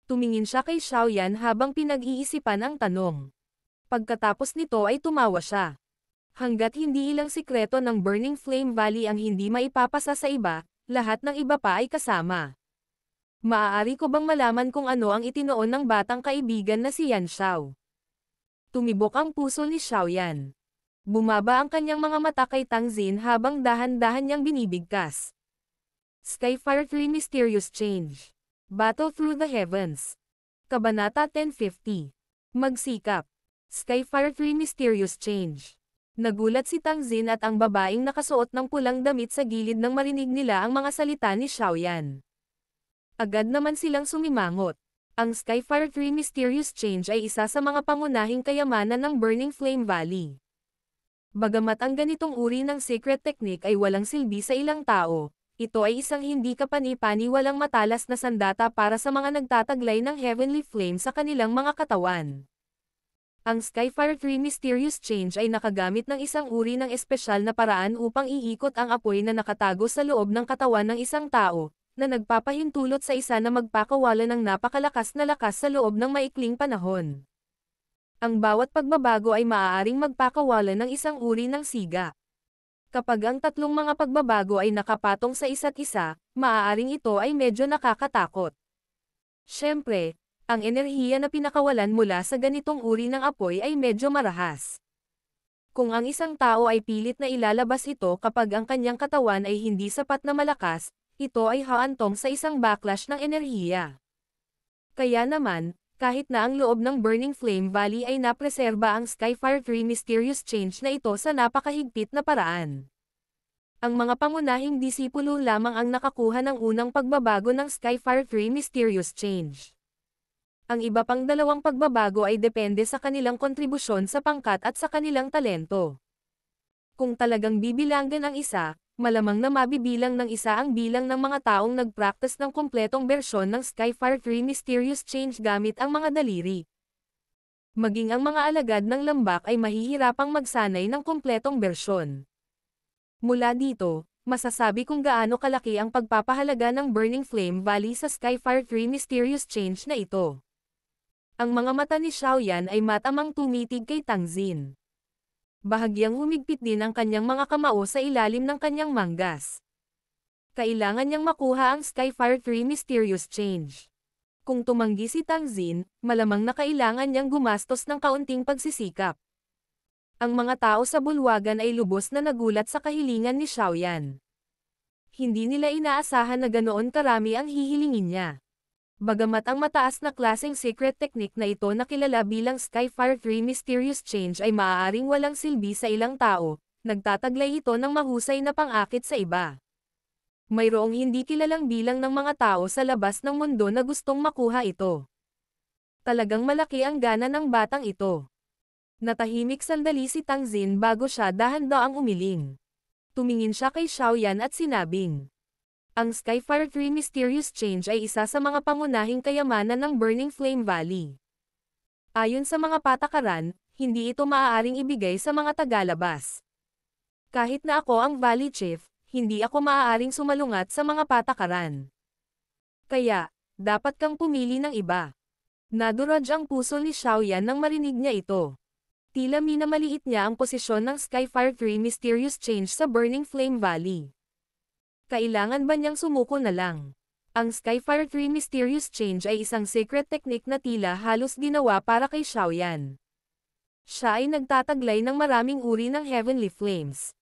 Tumingin siya kay Xiaoyan habang pinag-iisipan ang tanong. Pagkatapos nito ay tumawa siya. Hanggat hindi ilang sikreto ng Burning Flame Valley ang hindi maipapasa sa iba, lahat ng iba pa ay kasama. Maaari ko bang malaman kung ano ang itinoon ng batang kaibigan na si Yan Xiao? Tumibok ang puso ni Xiaoyan. Bumaba ang kanyang mga mata kay Tang Xin habang dahan-dahan niyang binibigkas. Skyfire 3 Mysterious Change. Battle Through the Heavens. Kabanata 1050. Magsikap. Skyfire 3 Mysterious Change. Nagulat si Tang Xin at ang babaeng nakasuot ng pulang damit sa gilid nang marinig nila ang mga salita ni Xiaoyan. Agad naman silang sumimangot. Ang Skyfire 3 Mysterious Change ay isa sa mga pangunahing kayamanan ng Burning Flame Valley. Bagamat ang ganitong uri ng secret technique ay walang silbi sa ilang tao, ito ay isang hindi kapani-paniwalang matalas na sandata para sa mga nagtataglay ng Heavenly Flame sa kanilang mga katawan. Ang Skyfire 3 Mysterious Change ay nakagamit ng isang uri ng espesyal na paraan upang iikot ang apoy na nakatago sa loob ng katawan ng isang tao, na nagpapahintulot sa isa na magpakawala ng napakalakas na lakas sa loob ng maikling panahon. Ang bawat pagbabago ay maaaring magpakawala ng isang uri ng siga. Kapag ang tatlong mga pagbabago ay nakapatong sa isa't isa, maaaring ito ay medyo nakakatakot. Siyempre, ang enerhiya na pinakawalan mula sa ganitong uri ng apoy ay medyo marahas. Kung ang isang tao ay pilit na ilalabas ito kapag ang kanyang katawan ay hindi sapat na malakas, ito ay haantong sa isang backlash ng enerhiya. Kaya naman, kahit na ang loob ng Burning Flame Valley ay napreserba ang Skyfire 3 mysterious change na ito sa napakahigpit na paraan. Ang mga pangunahing disipulo lamang ang nakakuha ng unang pagbabago ng Skyfire 3 mysterious change. Ang iba pang dalawang pagbabago ay depende sa kanilang kontribusyon sa pangkat at sa kanilang talento. Kung talagang bibilanggan ang isa, malamang na mabibilang ng isa ang bilang ng mga taong nag-practice ng kumpletong bersyon ng Skyfire 3 mysterious change gamit ang mga daliri. Maging ang mga alagad ng lambak ay mahihirapang magsanay ng kumpletong bersyon. Mula dito, masasabi kung gaano kalaki ang pagpapahalaga ng Burning Flame Valley sa Skyfire 3 mysterious change na ito. Ang mga mata ni Xiaoyan ay matamang tumitig kay Tang Xin. Bahagyang humigpit din ang kanyang mga kamao sa ilalim ng kanyang manggas. Kailangan niyang makuha ang Skyfire 3 mysterious change. Kung tumanggi si Tang Xin, malamang na kailangan niyang gumastos ng kaunting pagsisikap. Ang mga tao sa bulwagan ay lubos na nagulat sa kahilingan ni Xiaoyan. Hindi nila inaasahan na ganoon karami ang hihilingin niya. Bagamat ang mataas na klaseng secret technique na ito na kilala bilang Skyfire 3 mysterious change ay maaaring walang silbi sa ilang tao, nagtataglay ito ng mahusay na pang-akit sa iba. Mayroong hindi kilalang bilang ng mga tao sa labas ng mundo na gustong makuha ito. Talagang malaki ang gana ng batang ito. Natahimik sandali si Tang Xin bago siya dahan-daang umiling. Tumingin siya kay Xiaoyan at sinabing, ang Skyfire 3 mysterious change ay isa sa mga pangunahing kayamanan ng Burning Flame Valley. Ayon sa mga patakaran, hindi ito maaaring ibigay sa mga tagalabas. Kahit na ako ang Valley Chief, hindi ako maaaring sumalungat sa mga patakaran. Kaya, dapat kang pumili ng iba. Nadurog ang puso ni Xiaoyan nang marinig niya ito. Tila minamaliit niya ang posisyon ng Skyfire 3 mysterious change sa Burning Flame Valley. Kailangan ba niyang sumuko na lang? Ang Skyfire 3 mysterious change ay isang secret technique na tila halos ginawa para kay Xiaoyan. Siya ay nagtataglay ng maraming uri ng heavenly flames.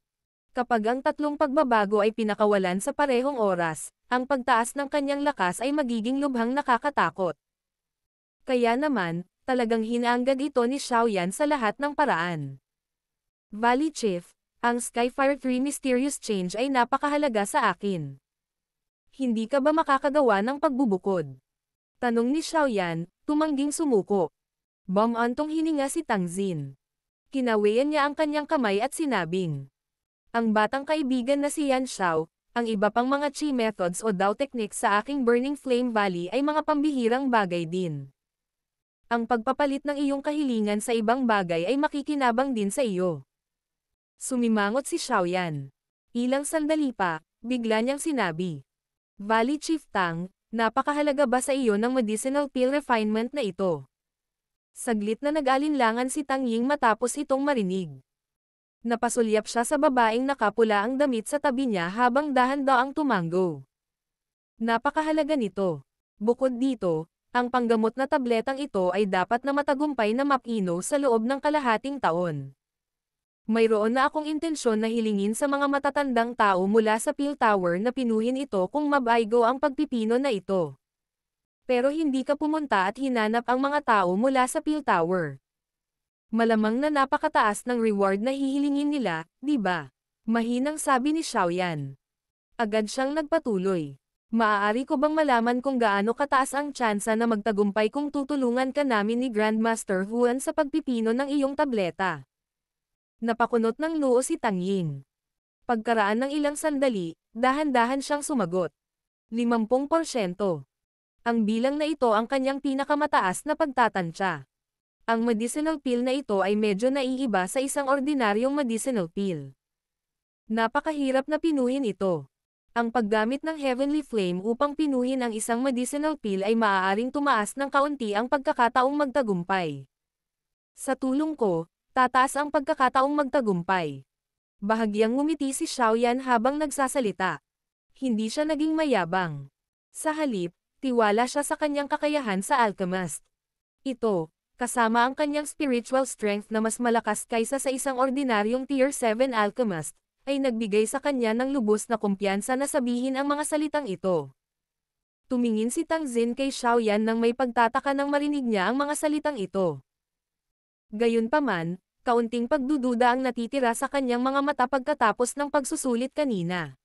Kapag ang tatlong pagbabago ay pinakawalan sa parehong oras, ang pagtaas ng kanyang lakas ay magiging lubhang nakakatakot. Kaya naman, talagang hinaanggad ito ni Xiaoyan sa lahat ng paraan. Valley Chief, ang Skyfire 3 mysterious change ay napakahalaga sa akin. Hindi ka ba makakagawa ng pagbubukod? Tanong ni Xiaoyan, tumangging sumuko. Bumantong hininga si Tang Xin. Kinawayan niya ang kanyang kamay at sinabing, ang batang kaibigan na si Yan Xiao, ang iba pang mga chi methods o Dao techniques sa aking Burning Flame Valley ay mga pambihirang bagay din. Ang pagpapalit ng iyong kahilingan sa ibang bagay ay makikinabang din sa iyo. Sumimangot si Xiaoyan. Ilang sandali pa, bigla niyang sinabi, Valley Chief Tang, napakahalaga ba sa iyo ng medicinal pill refinement na ito? Saglit na nag-alinlangan si Tang Ying matapos itong marinig. Napasulyap siya sa babaeng nakapula ang damit sa tabi niya habang dahan-daang tumango. Napakahalaga nito. Bukod dito, ang panggamot na tabletang ito ay dapat na matagumpay na mapino sa loob ng kalahating taon. Mayroon na akong intensyon na hilingin sa mga matatandang tao mula sa Pill Tower na pinuhin ito kung mabaygo ang pagpipino na ito. Pero hindi ka pumunta at hinanap ang mga tao mula sa Pill Tower. Malamang na napakataas ng reward na hihilingin nila, di ba? Mahinang sabi ni Xiaoyan. Agad siyang nagpatuloy. Maaari ko bang malaman kung gaano kataas ang tsansa na magtagumpay kung tutulungan ka namin ni Grandmaster Huan sa pagpipino ng iyong tableta? Napakunot ng noo si Tang Ying. Pagkaraan ng ilang sandali, dahan-dahan siyang sumagot. 50%. Ang bilang na ito ang kanyang pinakamataas na pagtatansya. Ang medicinal pill na ito ay medyo naiiba sa isang ordinaryong medicinal pill. Napakahirap na pinuhin ito. Ang paggamit ng Heavenly Flame upang pinuhin ang isang medicinal pill ay maaaring tumaas ng kaunti ang pagkakataong magtagumpay. Sa tulong ko, tataas ang pagkakataong magtagumpay. Bahagyang ngumiti si Xiaoyan habang nagsasalita. Hindi siya naging mayabang. Sa halip, tiwala siya sa kanyang kakayahan sa alchemist. Ito, kasama ang kanyang spiritual strength na mas malakas kaysa sa isang ordinaryong Tier 7 alchemist, ay nagbigay sa kanya ng lubos na kumpiyansa na sabihin ang mga salitang ito. Tumingin si Tang Xin kay Xiaoyan nang may pagtataka nang marinig niya ang mga salitang ito. Gayunpaman, kaunting pagdududa ang natitira sa kanyang mga mata pagkatapos ng pagsusulit kanina.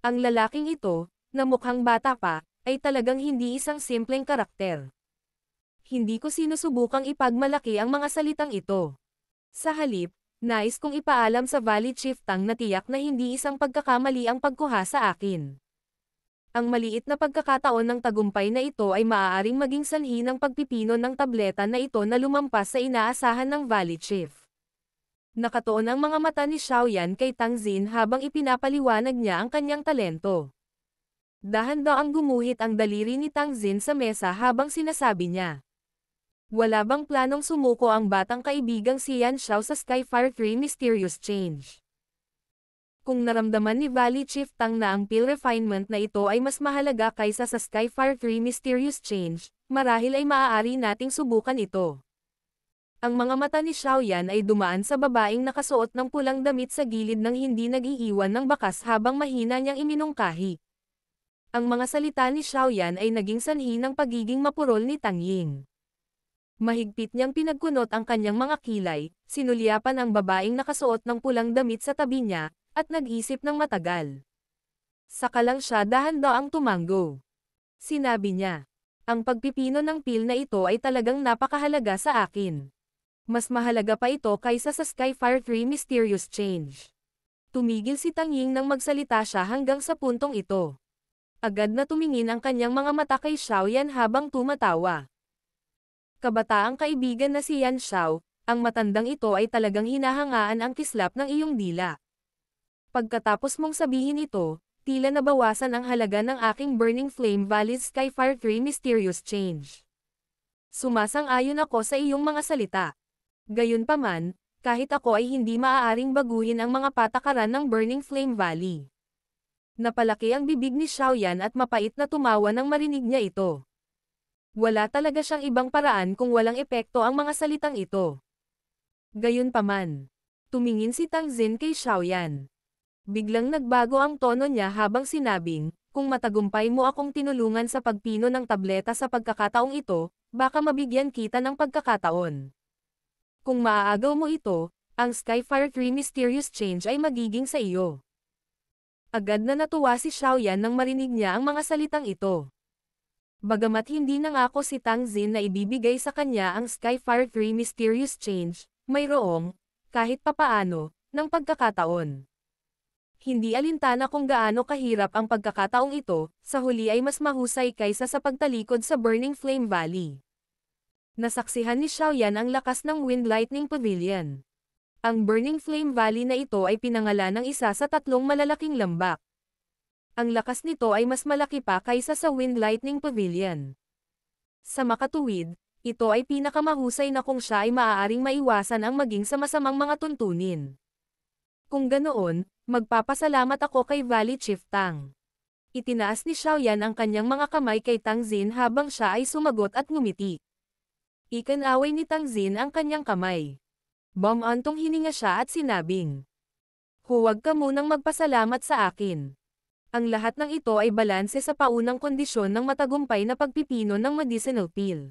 Ang lalaking ito, na mukhang bata pa, ay talagang hindi isang simpleng karakter. Hindi ko sinusubukang ipagmalaki ang mga salitang ito. Sa halip, nais kong ipaalam sa Valley Chief Tang na tiyak na hindi isang pagkakamali ang pagkuha sa akin. Ang maliit na pagkakataon ng tagumpay na ito ay maaaring maging sanhi ng pagpipino ng tableta na ito na lumampas sa inaasahan ng Valley Chief. Nakatuon ang mga mata ni Xiaoyan kay Tang Xin habang ipinapaliwanag niya ang kanyang talento. Dahan-daang gumuhit ang daliri ni Tang Xin sa mesa habang sinasabi niya. Wala bang planong sumuko ang batang kaibigang si Yan Xiao sa Skyfire 3 Mysterious Change? Kung naramdaman ni Valley Chief Tang na ang pill refinement na ito ay mas mahalaga kaysa sa Skyfire 3 Mysterious Change, marahil ay maaari nating subukan ito. Ang mga mata ni Xiaoyan ay dumaan sa babaeng nakasuot ng pulang damit sa gilid ng hindi nag-iiwan ng bakas habang mahina niyang iminungkahi. Ang mga salita ni Xiaoyan ay naging sanhi ng pagiging mapurol ni Tang Ying. Mahigpit niyang pinagkunot ang kanyang mga kilay, sinulyapan ang babaeng nakasuot ng pulang damit sa tabi niya, at nag-isip ng matagal. Saka lang siya dahan-daang tumanggo. Sinabi niya, ang pagpipino ng pill na ito ay talagang napakahalaga sa akin. Mas mahalaga pa ito kaysa sa Skyfire 3 Mysterious Change. Tumigil si Tang Ying nang magsalita siya hanggang sa puntong ito. Agad na tumingin ang kanyang mga mata kay Xiaoyan habang tumatawa. Kabataang kaibigan na si Yan Xiao, ang matandang ito ay talagang hinahangaan ang kislap ng iyong dila. Pagkatapos mong sabihin ito, tila nabawasan ang halaga ng aking Burning Flame Valley's Skyfire 3 Mysterious Change. Sumasang-ayon ako sa iyong mga salita. Gayunpaman, kahit ako ay hindi maaaring baguhin ang mga patakaran ng Burning Flame Valley. Napalaki ang bibig ni Xiaoyan at mapait na tumawa nang marinig niya ito. Wala talaga siyang ibang paraan kung walang epekto ang mga salitang ito. Gayunpaman, tumingin si Tang Xin kay Xiaoyan. Biglang nagbago ang tono niya habang sinabing, kung matagumpay mo akong tinulungan sa pagpino ng tableta sa pagkakataong ito, baka mabigyan kita ng pagkakataon. Kung maaagaw mo ito, ang Skyfire 3 Mysterious Change ay magiging sa iyo. Agad na natuwa si Xiaoyan nang marinig niya ang mga salitang ito. Bagamat hindi nangako si Tang Xin na ibibigay sa kanya ang Skyfire 3 Mysterious Change, mayroong, kahit papaano, ng pagkakataon. Hindi alintana kung gaano kahirap ang pagkakataong ito, sa huli ay mas mahusay kaysa sa pagtalikod sa Burning Flame Valley. Nasaksihan ni Xiaoyan ang lakas ng Wind Lightning Pavilion. Ang Burning Flame Valley na ito ay pinangalan ng isa sa 3 malalaking lambak. Ang lakas nito ay mas malaki pa kaysa sa Wind Lightning Pavilion. Sa makatuwid, ito ay pinakamahusay na kung siya ay maaaring maiwasan ang maging sa masamang mga tuntunin. Kung ganoon, magpapasalamat ako kay Valley Chief Tang. Itinaas ni Xiaoyan ang kanyang mga kamay kay Tang Xin habang siya ay sumagot at ngumiti. Ikinaway ni Tang Xin ang kanyang kamay. Bumantong hininga siya at sinabing, huwag ka munang magpasalamat sa akin. Ang lahat ng ito ay balanse sa paunang kondisyon ng matagumpay na pagpipino ng medicinal pill.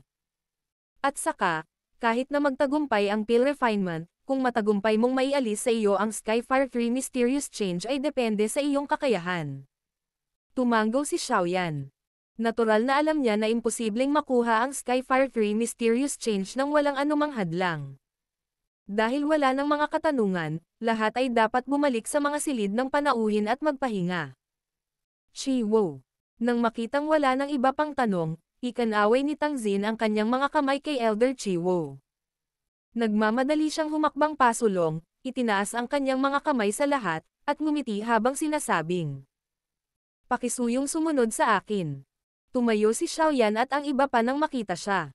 At saka, kahit na magtagumpay ang pill refinement, kung matagumpay mong maialis sa iyo ang Skyfire 3 Mysterious Change ay depende sa iyong kakayahan. Tumanggo si Xiaoyan. Natural na alam niya na imposibleng makuha ang Skyfire 3 Mysterious Change nang walang anumang hadlang. Dahil wala ng mga katanungan, lahat ay dapat bumalik sa mga silid ng panauhin at magpahinga. Chiwo. Nang makitang wala ng iba pang tanong, ikanaway ni Tang Xin ang kanyang mga kamay kay Elder Chiwo. Nagmamadali siyang humakbang pasulong, itinaas ang kanyang mga kamay sa lahat, at ngumiti habang sinasabing, pakisuyong sumunod sa akin. Tumayo si Xiaoyan at ang iba pa nang makita siya.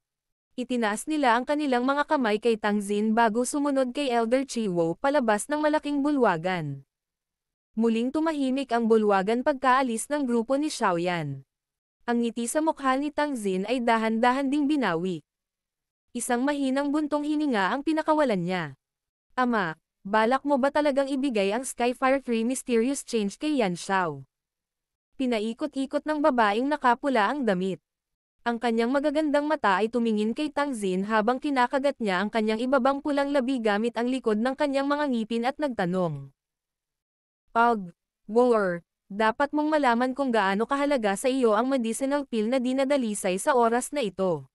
Itinaas nila ang kanilang mga kamay kay Tang Xin bago sumunod kay Elder Chiwo palabas ng malaking bulwagan. Muling tumahimik ang bulwagan pagkaalis ng grupo ni Xiaoyan. Ang ngiti sa mukha ni Tang Xin ay dahan-dahan ding binawi. Isang mahinang buntong hininga ang pinakawalan niya. Ama, balak mo ba talagang ibigay ang Skyfire 3 Mysterious Change kay Yan Xiao? Pinaikot-ikot ng babaeng nakapula ang damit. Ang kanyang magagandang mata ay tumingin kay Tang Xin habang kinakagat niya ang kanyang ibabang pulang labi gamit ang likod ng kanyang mga ngipin at nagtanong. Ugh, War, dapat mong malaman kung gaano kahalaga sa iyo ang medicinal pill na dinadalisay sa oras na ito.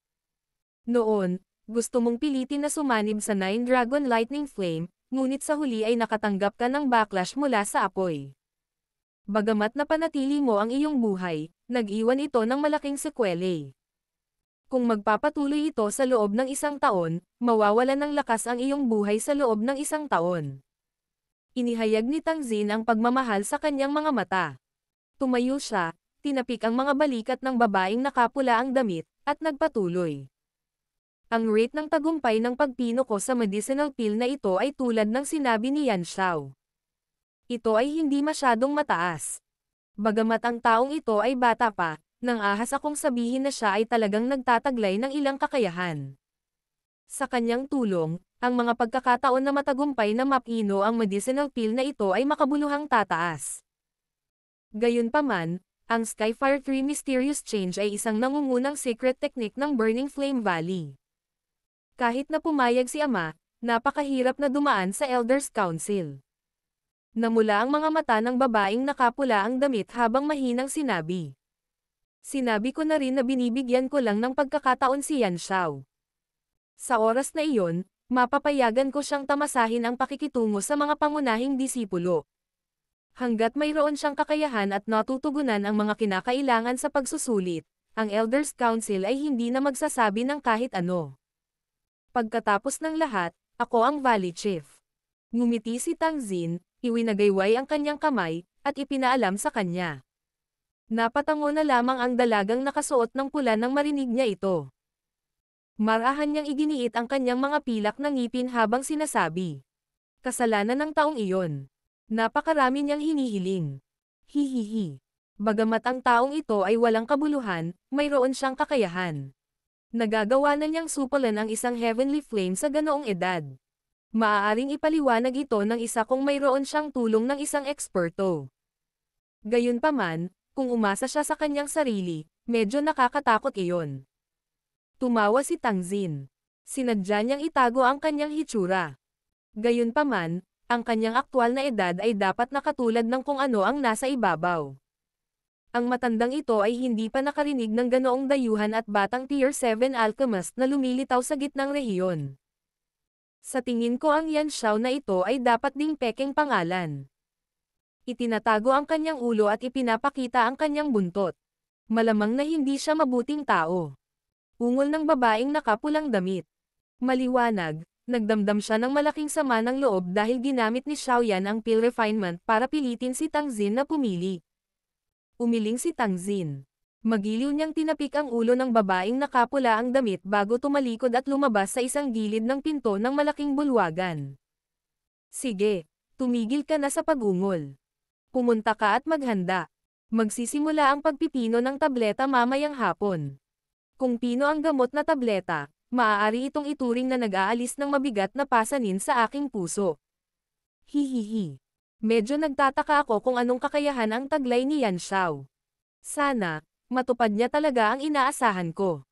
Noon, gusto mong pilitin na sumanib sa Nine Dragon Lightning Flame, ngunit sa huli ay nakatanggap ka ng backlash mula sa apoy. Bagamat napanatili mo ang iyong buhay, nag-iwan ito ng malaking sekwela. Kung magpapatuloy ito sa loob ng 1 taon, mawawalan ng lakas ang iyong buhay sa loob ng 1 taon. Inihayag ni Tang Xin ang pagmamahal sa kanyang mga mata. Tumayo siya, tinapik ang mga balikat ng babaeng nakapula ang damit, at nagpatuloy. Ang rate ng tagumpay ng pagpino ko sa medicinal pill na ito ay tulad ng sinabi ni Yan Xiao. Ito ay hindi masyadong mataas. Bagamat ang taong ito ay bata pa, nang ahas akong sabihin na siya ay talagang nagtataglay ng ilang kakayahan. Sa kanyang tulong, ang mga pagkakataon na matagumpay na mapino ang medicinal pill na ito ay makabuluhang tataas. Gayunpaman, ang Skyfire 3 Mysterious Change ay isang nangungunang secret technique ng Burning Flame Valley. Kahit na pumayag si Ama, napakahirap na dumaan sa Elders Council. Namula ang mga mata ng babaeng nakapula ang damit habang mahinang sinabi. Sinabi ko na rin na binibigyan ko lang ng pagkakataon si Yan Xiao. Sa oras na iyon, mapapayagan ko siyang tamasahin ang pakikitungo sa mga pangunahing disipulo. Hanggat mayroon siyang kakayahan at natutugunan ang mga kinakailangan sa pagsusulit, ang Elders Council ay hindi na magsasabi ng kahit ano. Pagkatapos ng lahat, ako ang Valley Chief. Ngumiti si Tang Xin, iwinagayway ang kanyang kamay, at ipinaalam sa kanya. Napatango na lamang ang dalagang nakasuot ng pula nang marinig niya ito. Marahan niyang iginiit ang kanyang mga pilak na ngipin habang sinasabi. Kasalanan ng taong iyon. Napakarami niyang hinihiling. Hihihi. Bagamat ang taong ito ay walang kabuluhan, mayroon siyang kakayahan. Nagagawa na niyang supalan ang isang heavenly flame sa ganoong edad. Maaaring ipaliwanag ito ng isa kung mayroon siyang tulong ng isang eksperto. Gayunpaman, kung umasa siya sa kanyang sarili, medyo nakakatakot iyon. Tumawa si Tang Xin. Sinadya niyang itago ang kanyang hitsura. Gayunpaman, ang kanyang aktwal na edad ay dapat nakatulad ng kung ano ang nasa ibabaw. Ang matandang ito ay hindi pa nakarinig ng ganoong dayuhan at batang Tier 7 alchemist na lumilitaw sa gitnang rehiyon. Sa tingin ko ang Yan Xiao na ito ay dapat ding pekeng pangalan. Itinatago ang kanyang ulo at ipinapakita ang kanyang buntot. Malamang na hindi siya mabuting tao. Ungol ng babaeng nakapulang damit. Maliwanag, nagdamdam siya ng malaking sama ng loob dahil ginamit ni Xiaoyan ang pill refinement para pilitin si Tang Xin na pumili. Umiling si Tang Xin. Magiliw niyang tinapik ang ulo ng babaeng nakapula ang damit bago tumalikod at lumabas sa isang gilid ng pinto ng malaking bulwagan. Sige, tumigil ka na sa pag-ungol. Pumunta ka at maghanda. Magsisimula ang pagpipino ng tableta mamayang hapon. Kung pino ang gamot na tableta, maaari itong ituring na nag-aalis ng mabigat na pasanin sa aking puso. Hihihi. Medyo nagtataka ako kung anong kakayahan ang taglay ni Yan Xiao. Sana, matupad niya talaga ang inaasahan ko.